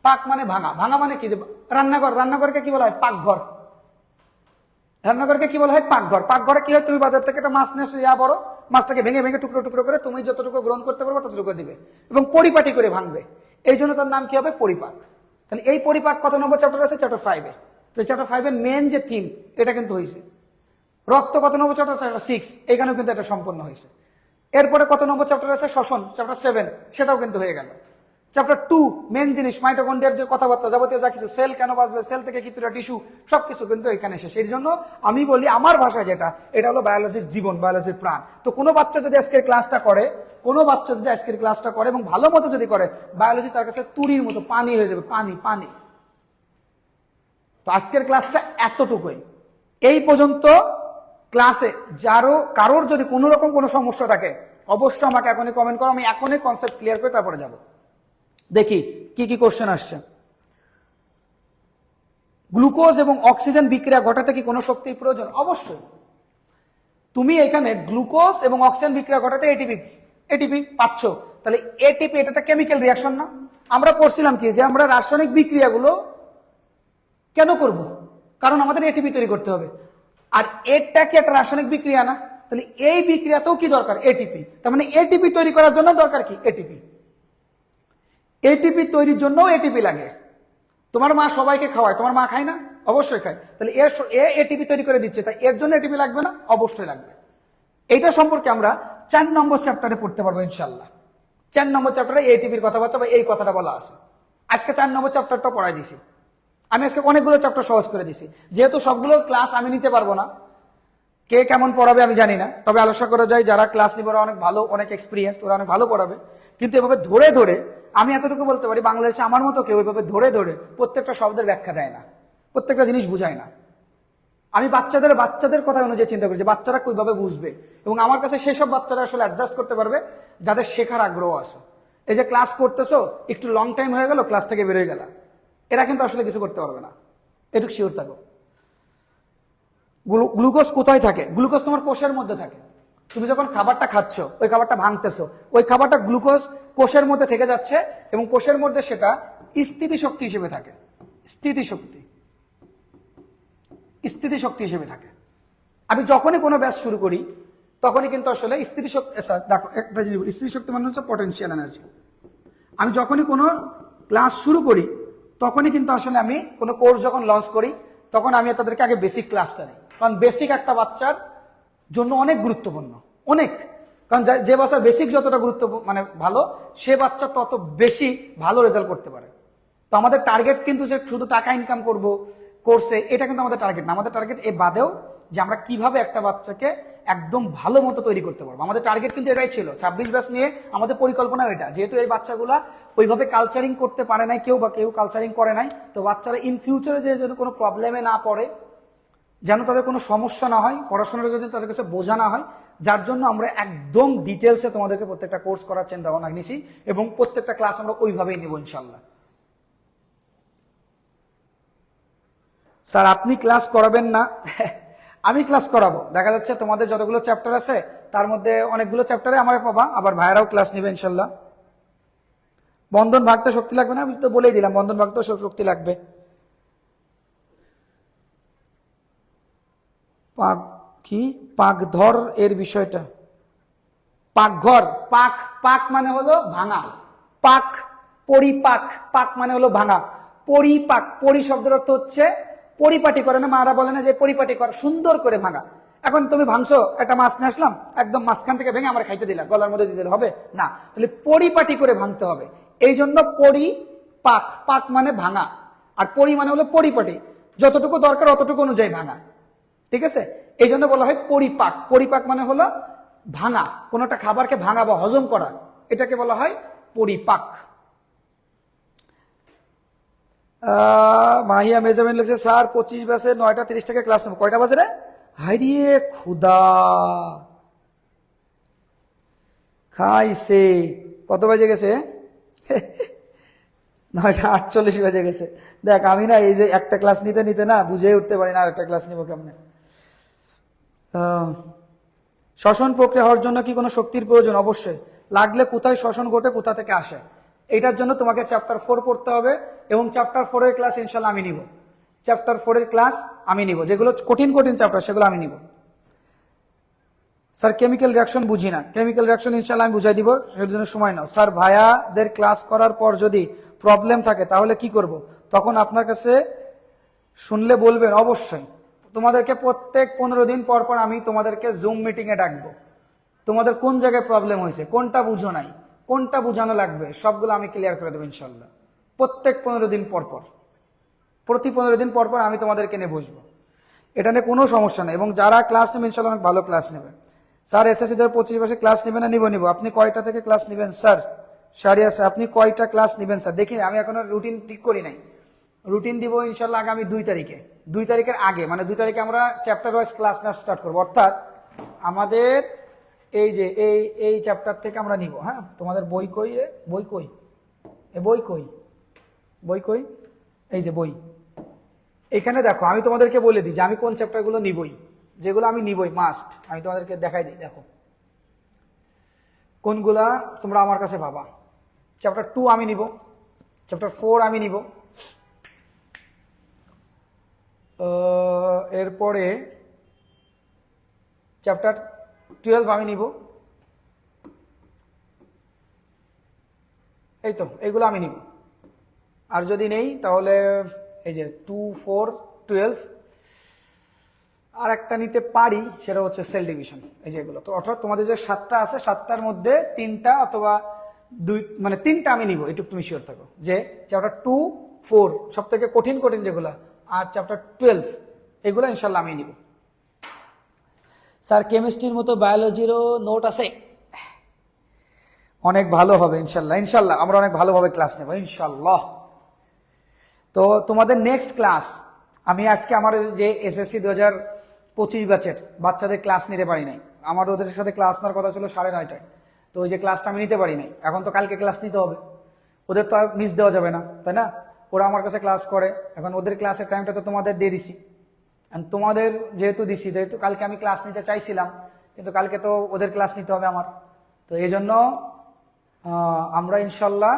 পাক মানে ভাঙা। ভাঙা মানে কি? যে রান্নাঘর। রান্নাঘরকে কি বলা হয়? পাকঘর। রান্নাঘরকে কি বলা হয়? পাকঘর। পাকঘরে কি হয়? তুমি বাজার থেকে একটা মাছ নিয়ে বড় মাছটাকে ভেঙে ভেঙে টুকরো টুকরো করে তুমি যতটুকু গ্রহণ করতে পারবে ততটুকু দিবে এবং পরিপাটি করে ভাঙবে। এই জন্য তার নাম কি হবে? পরিপাক। তাহলে এই পরিপাক কত নম্বর চ্যাপ্টার আছে? চ্যাপ্টার 5-এ। তো চ্যাপ্টার 5-এর মেন যে থিম এটা কিন্তু হয়েছে। রক্ত কত নম্বর চ্যাপ্টার? চ্যাপ্টার 6, এখানেও কিন্তু এটা সম্পন্ন হয়েছে। এরপরে কত নম্বর চ্যাপ্টার আছে? শ্বসন, চ্যাপ্টার 7, সেটাও কিন্তু হয়ে গেল। চ্যাপ্টার 2 মেন জিনিস মাইটোকন্ড্রিয়ার যে কথাবার্তা, যাবতীয় যা কিছু, সেল কেন বাঁচবে, সেল থেকে কি তৈরি, টিস্যু, সবকিছু কিন্তু এখানে শেষ। এর জন্য আমি বলি আমার ভাষায় যেটা, এটা হলো বায়োলজির জীবন, বায়োলজির প্রাণ। তো কোনো বাচ্চা যদি আজকের ক্লাসটা করে, কোনো বাচ্চা যদি আজকের ক্লাসটা করে এবং ভালো মতো যদি করে, বায়োলজি তার কাছে তুরির মতো পানি হয়ে যাবে, পানি পানি। তো আজকের ক্লাসটা এতটুকুই। এই পর্যন্ত ক্লাসে কারোর যদি কোনো রকম কোনো সমস্যা থাকে অবশ্যই আমাকে এখনই কমেন্ট করো, আমি এখনই কনসেপ্ট ক্লিয়ার করে তারপরে যাব। দেখি কি কি কোশ্চেন আসছে। গ্লুকোজ এবং অক্সিজেন বিক্রিয়া ঘটাতে কি কোনো শক্তির প্রয়োজন? অবশ্যই। তুমি এখানে গ্লুকোজ এবং অক্সিজেন বিক্রিয়া ঘটাতে এটিপি এটিপি পাচ্ছ, তাহলে এটিপি এটা একটা কেমিক্যাল রিয়াকশন না? আমরা পড়ছিলাম কি যে আমরা রাসায়নিক বিক্রিয়াগুলো কেন করব? কারণ আমাদের এটিপি তৈরি করতে হবে। আর এটা কি একটা রাসায়নিক বিক্রিয়া না? তাহলে এই বিক্রিয়াতেও কি দরকার? এটিপি। তার মানে এটিপি তৈরি করার জন্য দরকার কি? এটিপি। এটিপি তৈরির জন্য এটিপি লাগে। তোমার মা সবাইকে খাওয়ায়, তোমার মা খায় না? অবশ্যই খায়। তাহলে এটিপি তৈরি করে দিচ্ছে, তাই এর জন্য এটিপি লাগবে না? অবশ্যই লাগবে। এইটা সম্পর্কে আমরা 4 নম্বর চ্যাপ্টারে পড়তে পারবো ইনশাল্লাহ। 4 নম্বর চ্যাপ্টারে এটিপির কথাবার্তা বা এই কথাটা বলা আছে। আজকে 4 নম্বর চ্যাপ্টারটা পড়াই দিছি। আমি আজকে অনেকগুলো চ্যাপ্টার সহজ করে দিছি, যেহেতু সবগুলো ক্লাস আমি নিতে পারবো না, কে কেমন পড়াবে আমি জানি না, তবে আলোচনা করা যায় যারা ক্লাস নিবে ওরা অনেক ভালো, অনেক এক্সপিরিয়েন্স, ওরা অনেক ভালো পড়াবে। কিন্তু এভাবে ধরে ধরে আমি এতটুকু বলতে পারি, বাংলাদেশে আমার মতো কেউ এভাবে ধরে ধরে প্রত্যেকটা শব্দের ব্যাখ্যা দেয় না, প্রত্যেকটা জিনিস বুঝায় না। আমি বাচ্চাদের কথা অনুযায়ী চিন্তা করছি, বাচ্চারা কিভাবে বুঝবে, এবং আমার কাছে সেসব বাচ্চারা আসলে অ্যাডজাস্ট করতে পারবে যাদের শেখার আগ্রহ আছে। এই যে ক্লাস করতেছো, একটু লং টাইম হয়ে গেল, ক্লাস থেকে বেরোয় গেল, এরা কিন্তু আসলে কিছু করতে পারবে না, এটুকু শিওর থাকো। গ্লুকোজ কোথায় থাকে? গ্লুকোজ তোমার কোষের মধ্যে থাকে। তুমি যখন খাবারটা খাচ্ছ, ওই খাবারটা ভাঙতেছো, ওই খাবারটা গ্লুকোজ কোষের মধ্যে থেকে যাচ্ছে, এবং কোষের মধ্যে সেটা স্থিতিশক্তি হিসেবে থাকে। স্থিতিশক্তি হিসেবে থাকে। আমি যখনই কোনো ব্যাস শুরু করি তখনই কিন্তু আসলে স্থিতিশক্তি, দেখো একটা জিনিস, স্থিতিশক্তি মানে হচ্ছে পটেনশিয়াল এনার্জি। আমি যখনই কোনো ক্লাস শুরু করি তখনই কিন্তু আসলে আমি কোনো কোর্স যখন লঞ্চ করি তখন আমি তাদেরকে আগে বেসিক ক্লাসটা নিই, কারণ বেসিক একটা বাচ্চার জন্য অনেক গুরুত্বপূর্ণ, অনেক। কারণ যে বাচ্চার বেসিক যতটা মানে ভালো, সে বাচ্চা তত বেশি ভালো রেজাল্ট করতে পারে। তো আমাদের টার্গেট কিন্তু যে শুধু টাকা ইনকাম করব কোর্সে, এটা কিন্তু আমাদের টার্গেট না। আমাদের টার্গেট এ বাদেও যে আমরা কিভাবে একটা বাচ্চাকে একদম ভালো মতো তৈরি করতে পারবো। আমাদের টার্গেট কিন্তু এটাই ছিল। 26 ব্যাচ নিয়ে আমাদের পরিকল্পনা এটা, যেহেতু এই বাচ্চাগুলা ওইভাবে কালচারিং করতে পারে নাই, কেউ কালচারিং করে নাই, তো বাচ্চারা ইন ফিউচারে যে যেন কোনো প্রবলেমে না পড়ে, যেন তাদের কোনো সমস্যা না হয়, পড়াশোনাটা যদি তাদের কাছে বোঝা না হয়, যার জন্য আমরা একদম ডিটেলসে তোমাদেরকে প্রত্যেকটা কোর্স করার চিন্তা ভাবনা নিছি, এবং প্রত্যেকটা ক্লাস আমরা ওইভাবেই নেব ইনশাল্লাহ। স্যার আপনি ক্লাস করাবেন না? আমি ক্লাস করাবো। দেখা যাচ্ছে তোমাদের যতগুলো চ্যাপ্টার আছে তার মধ্যে অনেকগুলো চ্যাপ্টারে আমার পাবা, আবার ভাইয়েরাও ক্লাস নেবে ইনশাল্লাহ। বন্ধন ভাগতে শক্তি লাগবে না? আমি তো বলেই দিলাম, বন্ধন ভাগতে শক্তি লাগবে। পাকধর এর বিষয়টা, পাকঘর, পাক মানে হলো ভাঙা, পাক পরিপাক, পাক মানে হলো ভাঙা, পরিপাক, পরি শব্দের অর্থ হচ্ছে পরিপাটি করে না, মারা বলে না যে পরিপাটি কর, সুন্দর করে ভাঙা। এখন তুমি ভাঙছো, একটা মাছ নিয়ে আসলাম, একদম মাঝখান থেকে ভেঙে আমার খাইতে দিলাম, গলার মধ্যে দিতে হবে না, তাহলে পরিপাটি করে ভাঙতে হবে। এই জন্য পরিপাক, পাক মানে ভাঙা, আর পরি মানে হলো পরিপাটি, যতটুকু দরকার অতটুকু অনুযায়ী ভাঙা, ঠিক আছে? এই জন্য বলা হয় পরিপাক। পরিপাক মানে হলো ভাঙা, কোন একটা খাবারকে ভাঙা বা হজম করা, এটাকে বলা হয় পরিপাক। মাহিয়া মেজামিন লিখছে, স্যার 25 ব্যাচে 9:30 থেকে ক্লাস নেব। কয়টা বাজে রে? হাইরে খুদা খাইছে, কত বাজে গেছে? 9:48 বাজে গেছে। দেখ আমি না এই যে একটা ক্লাস নিতে নিতে না বুঝে উঠতে পারি না আরেকটা ক্লাস নিব কেমনে। শ্বসন প্রক্রিয়া হওয়ার জন্য কি কোনো শক্তির প্রয়োজন? অবশ্যই। লাগলে কোথায় শ্বসন ঘটে, কোথা থেকে আসে, এটার জন্য তোমাকে চ্যাপ্টার 4 পড়তে হবে, এবং চ্যাপ্টার 4 এর ক্লাস ইনশাল্লাহ আমি নিব। চ্যাপ্টার 4 এর ক্লাস আমি নিব, যেগুলো কঠিন কঠিন চ্যাপ্টার সেগুলো আমি নিব। স্যার কেমিক্যাল রিয়াকশন বুঝি না। কেমিক্যাল রিয়াকশন ইনশাল্লাহ আমি বুঝাই দিব, সেটার জন্য সময় নাও। স্যার ভাইয়াদের ক্লাস করার পর যদি প্রবলেম থাকে তাহলে কি করব? তখন আপনার কাছে শুনলে বলবেন। অবশ্যই তোমাদেরকে প্রত্যেক 15 দিন পর পর আমি তোমাদেরকে জুম মিটিং এ ডাকবো। তোমাদের কোন জায়গায় প্রবলেম হয়েছে, কোনটা বুঝো নাই, কোনটা বুঝানো লাগবে, সবগুলো আমি ক্লিয়ার করে দেবো ইনশাল্লাহ। প্রত্যেক 15 দিন পর পর, প্রতি 15 দিন পর পর আমি তোমাদেরকে নিয়ে বসবো, এটা নিয়ে কোনো সমস্যা নেই। এবং যারা ক্লাস নেবে ইনশাল্লাহ অনেক ভালো ক্লাস নেবে। স্যার এসএসসি 25 বছর ক্লাস নেবে না? নিব। আপনি কয়টা থেকে ক্লাস নেবেন স্যার? শারিয়া স্যার আপনি কয়টা ক্লাস নেবেন স্যার? দেখি আমি এখনো রুটিন ঠিক করি নাই। রুটিন দিব ইনশাল্লাহ আগামী 2 তারিখে। 2 তারিখের আগে, মানে 2 তারিখে আমরা চ্যাপ্টার ওয়াইজ ক্লাস নেওয়া স্টার্ট করবো। অর্থাৎ আমাদের এই যে এই চ্যাপ্টার থেকে আমরা নিব। হ্যাঁ, তোমাদের বই কই? বই কই? বই কই? বই কই? এই যে বই। এখানে দেখো, আমি তোমাদেরকে বলে দিই যে আমি কোন চ্যাপ্টারগুলো নিবই, যেগুলো আমি নিবই মাস্ট, আমি তোমাদেরকে দেখাই দিই। দেখো কোনগুলা তোমরা আমার কাছে পাবা। চ্যাপ্টার 2 আমি নিব, চ্যাপ্টার 4 আমি নিব, এরপরে চ্যাপ্টার 12 আমি নিব। এই তো এইগুলো আমি নিব। আর যদি নেই তাহলে এই যে 2, 4, 12, আর একটা নিতে পারি, সেটা হচ্ছে সেল ডিভিশন। এই যে এগুলো তো, অর্থাৎ তোমাদের যে 7টা আছে 7টার মধ্যে 3টা অথবা 2, মানে 3টা আমি নিব, এটুকু তুমি শিওর থাকো। যে চ্যাপ্টার 2, 4 সব থেকে কঠিন কঠিন যেগুলো, আর চ্যাপ্টার 12 এগুলো ইনশাল্লাহ আমি নিব। স্যার কেমিস্ট্রির মতো বায়োলজিরও নোট আছে? অনেক ভালো হবে ইনশাল্লাহ। ইনশাল্লাহ আমরা অনেক ভালোভাবে ক্লাস নেব ইনশাল্লাহ। তো তোমাদের নেক্সট ক্লাস, আমি আজকে আমার যে এসএসসি 2025 ব্যাচের বাচ্চাদের ক্লাস নিতে পারি নাই। আমার ওদের সাথে ক্লাস নেওয়ার কথা ছিল 9:30টায়, তো ওই যে ক্লাসটা আমি নিতে পারি নাই। এখন তো কালকে ক্লাস নিতে হবে, ওদের তো আর মিস দেওয়া যাবে না, তাই না? ওরা আমার কাছে ক্লাস করে, এখন ওদের ক্লাসের টাইমটা তো তোমাদের দিয়ে দিছি। তোমাদের যেহেতু দিছি, যেহেতু কালকে আমি ক্লাস নিতে চাইছিলাম, কিন্তু কালকে তো ওদের ক্লাস নিতে হবে আমার। তো এই জন্য আমরা ইনশাল্লাহ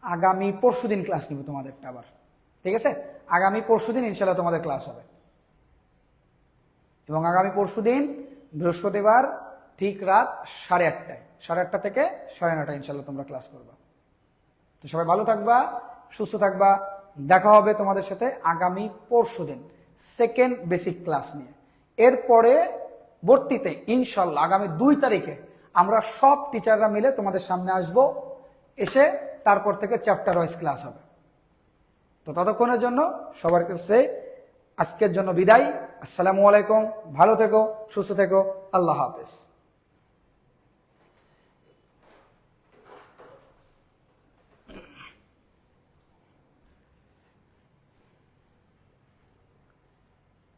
আগামী পরশুদিন ক্লাস নিব তোমাদেরটা আবার, ঠিক আছে? আগামী পরশুদিন ইনশাল্লাহ তোমাদের ক্লাস হবে, এবং আগামী পরশুদিন বৃহস্পতিবার ঠিক রাত 8:30টায়, 8:30 থেকে 9:30 ইনশাল্লাহ তোমরা ক্লাস করবা। তো সবাই ভালো থাকবা, সুস্থ থাকবা। দেখা হবে তোমাদের সাথে আগামী পরশুদিন সেকেন্ড বেসিক ক্লাস নিয়ে। এরপরে ভর্তিতে ইনশাল্লাহ আগামী 2 তারিখে আমরা সব টিচাররা মিলে তোমাদের সামনে আসব, এসে তারপর থেকে চ্যাপ্টার ওয়াইজ ক্লাস হবে। তো ততক্ষণের জন্য সবার কাছে আজকের জন্য বিদায়। আসসালামু আলাইকুম, ভালো থেকো, সুস্থ থেকো, আল্লাহ হাফেজ।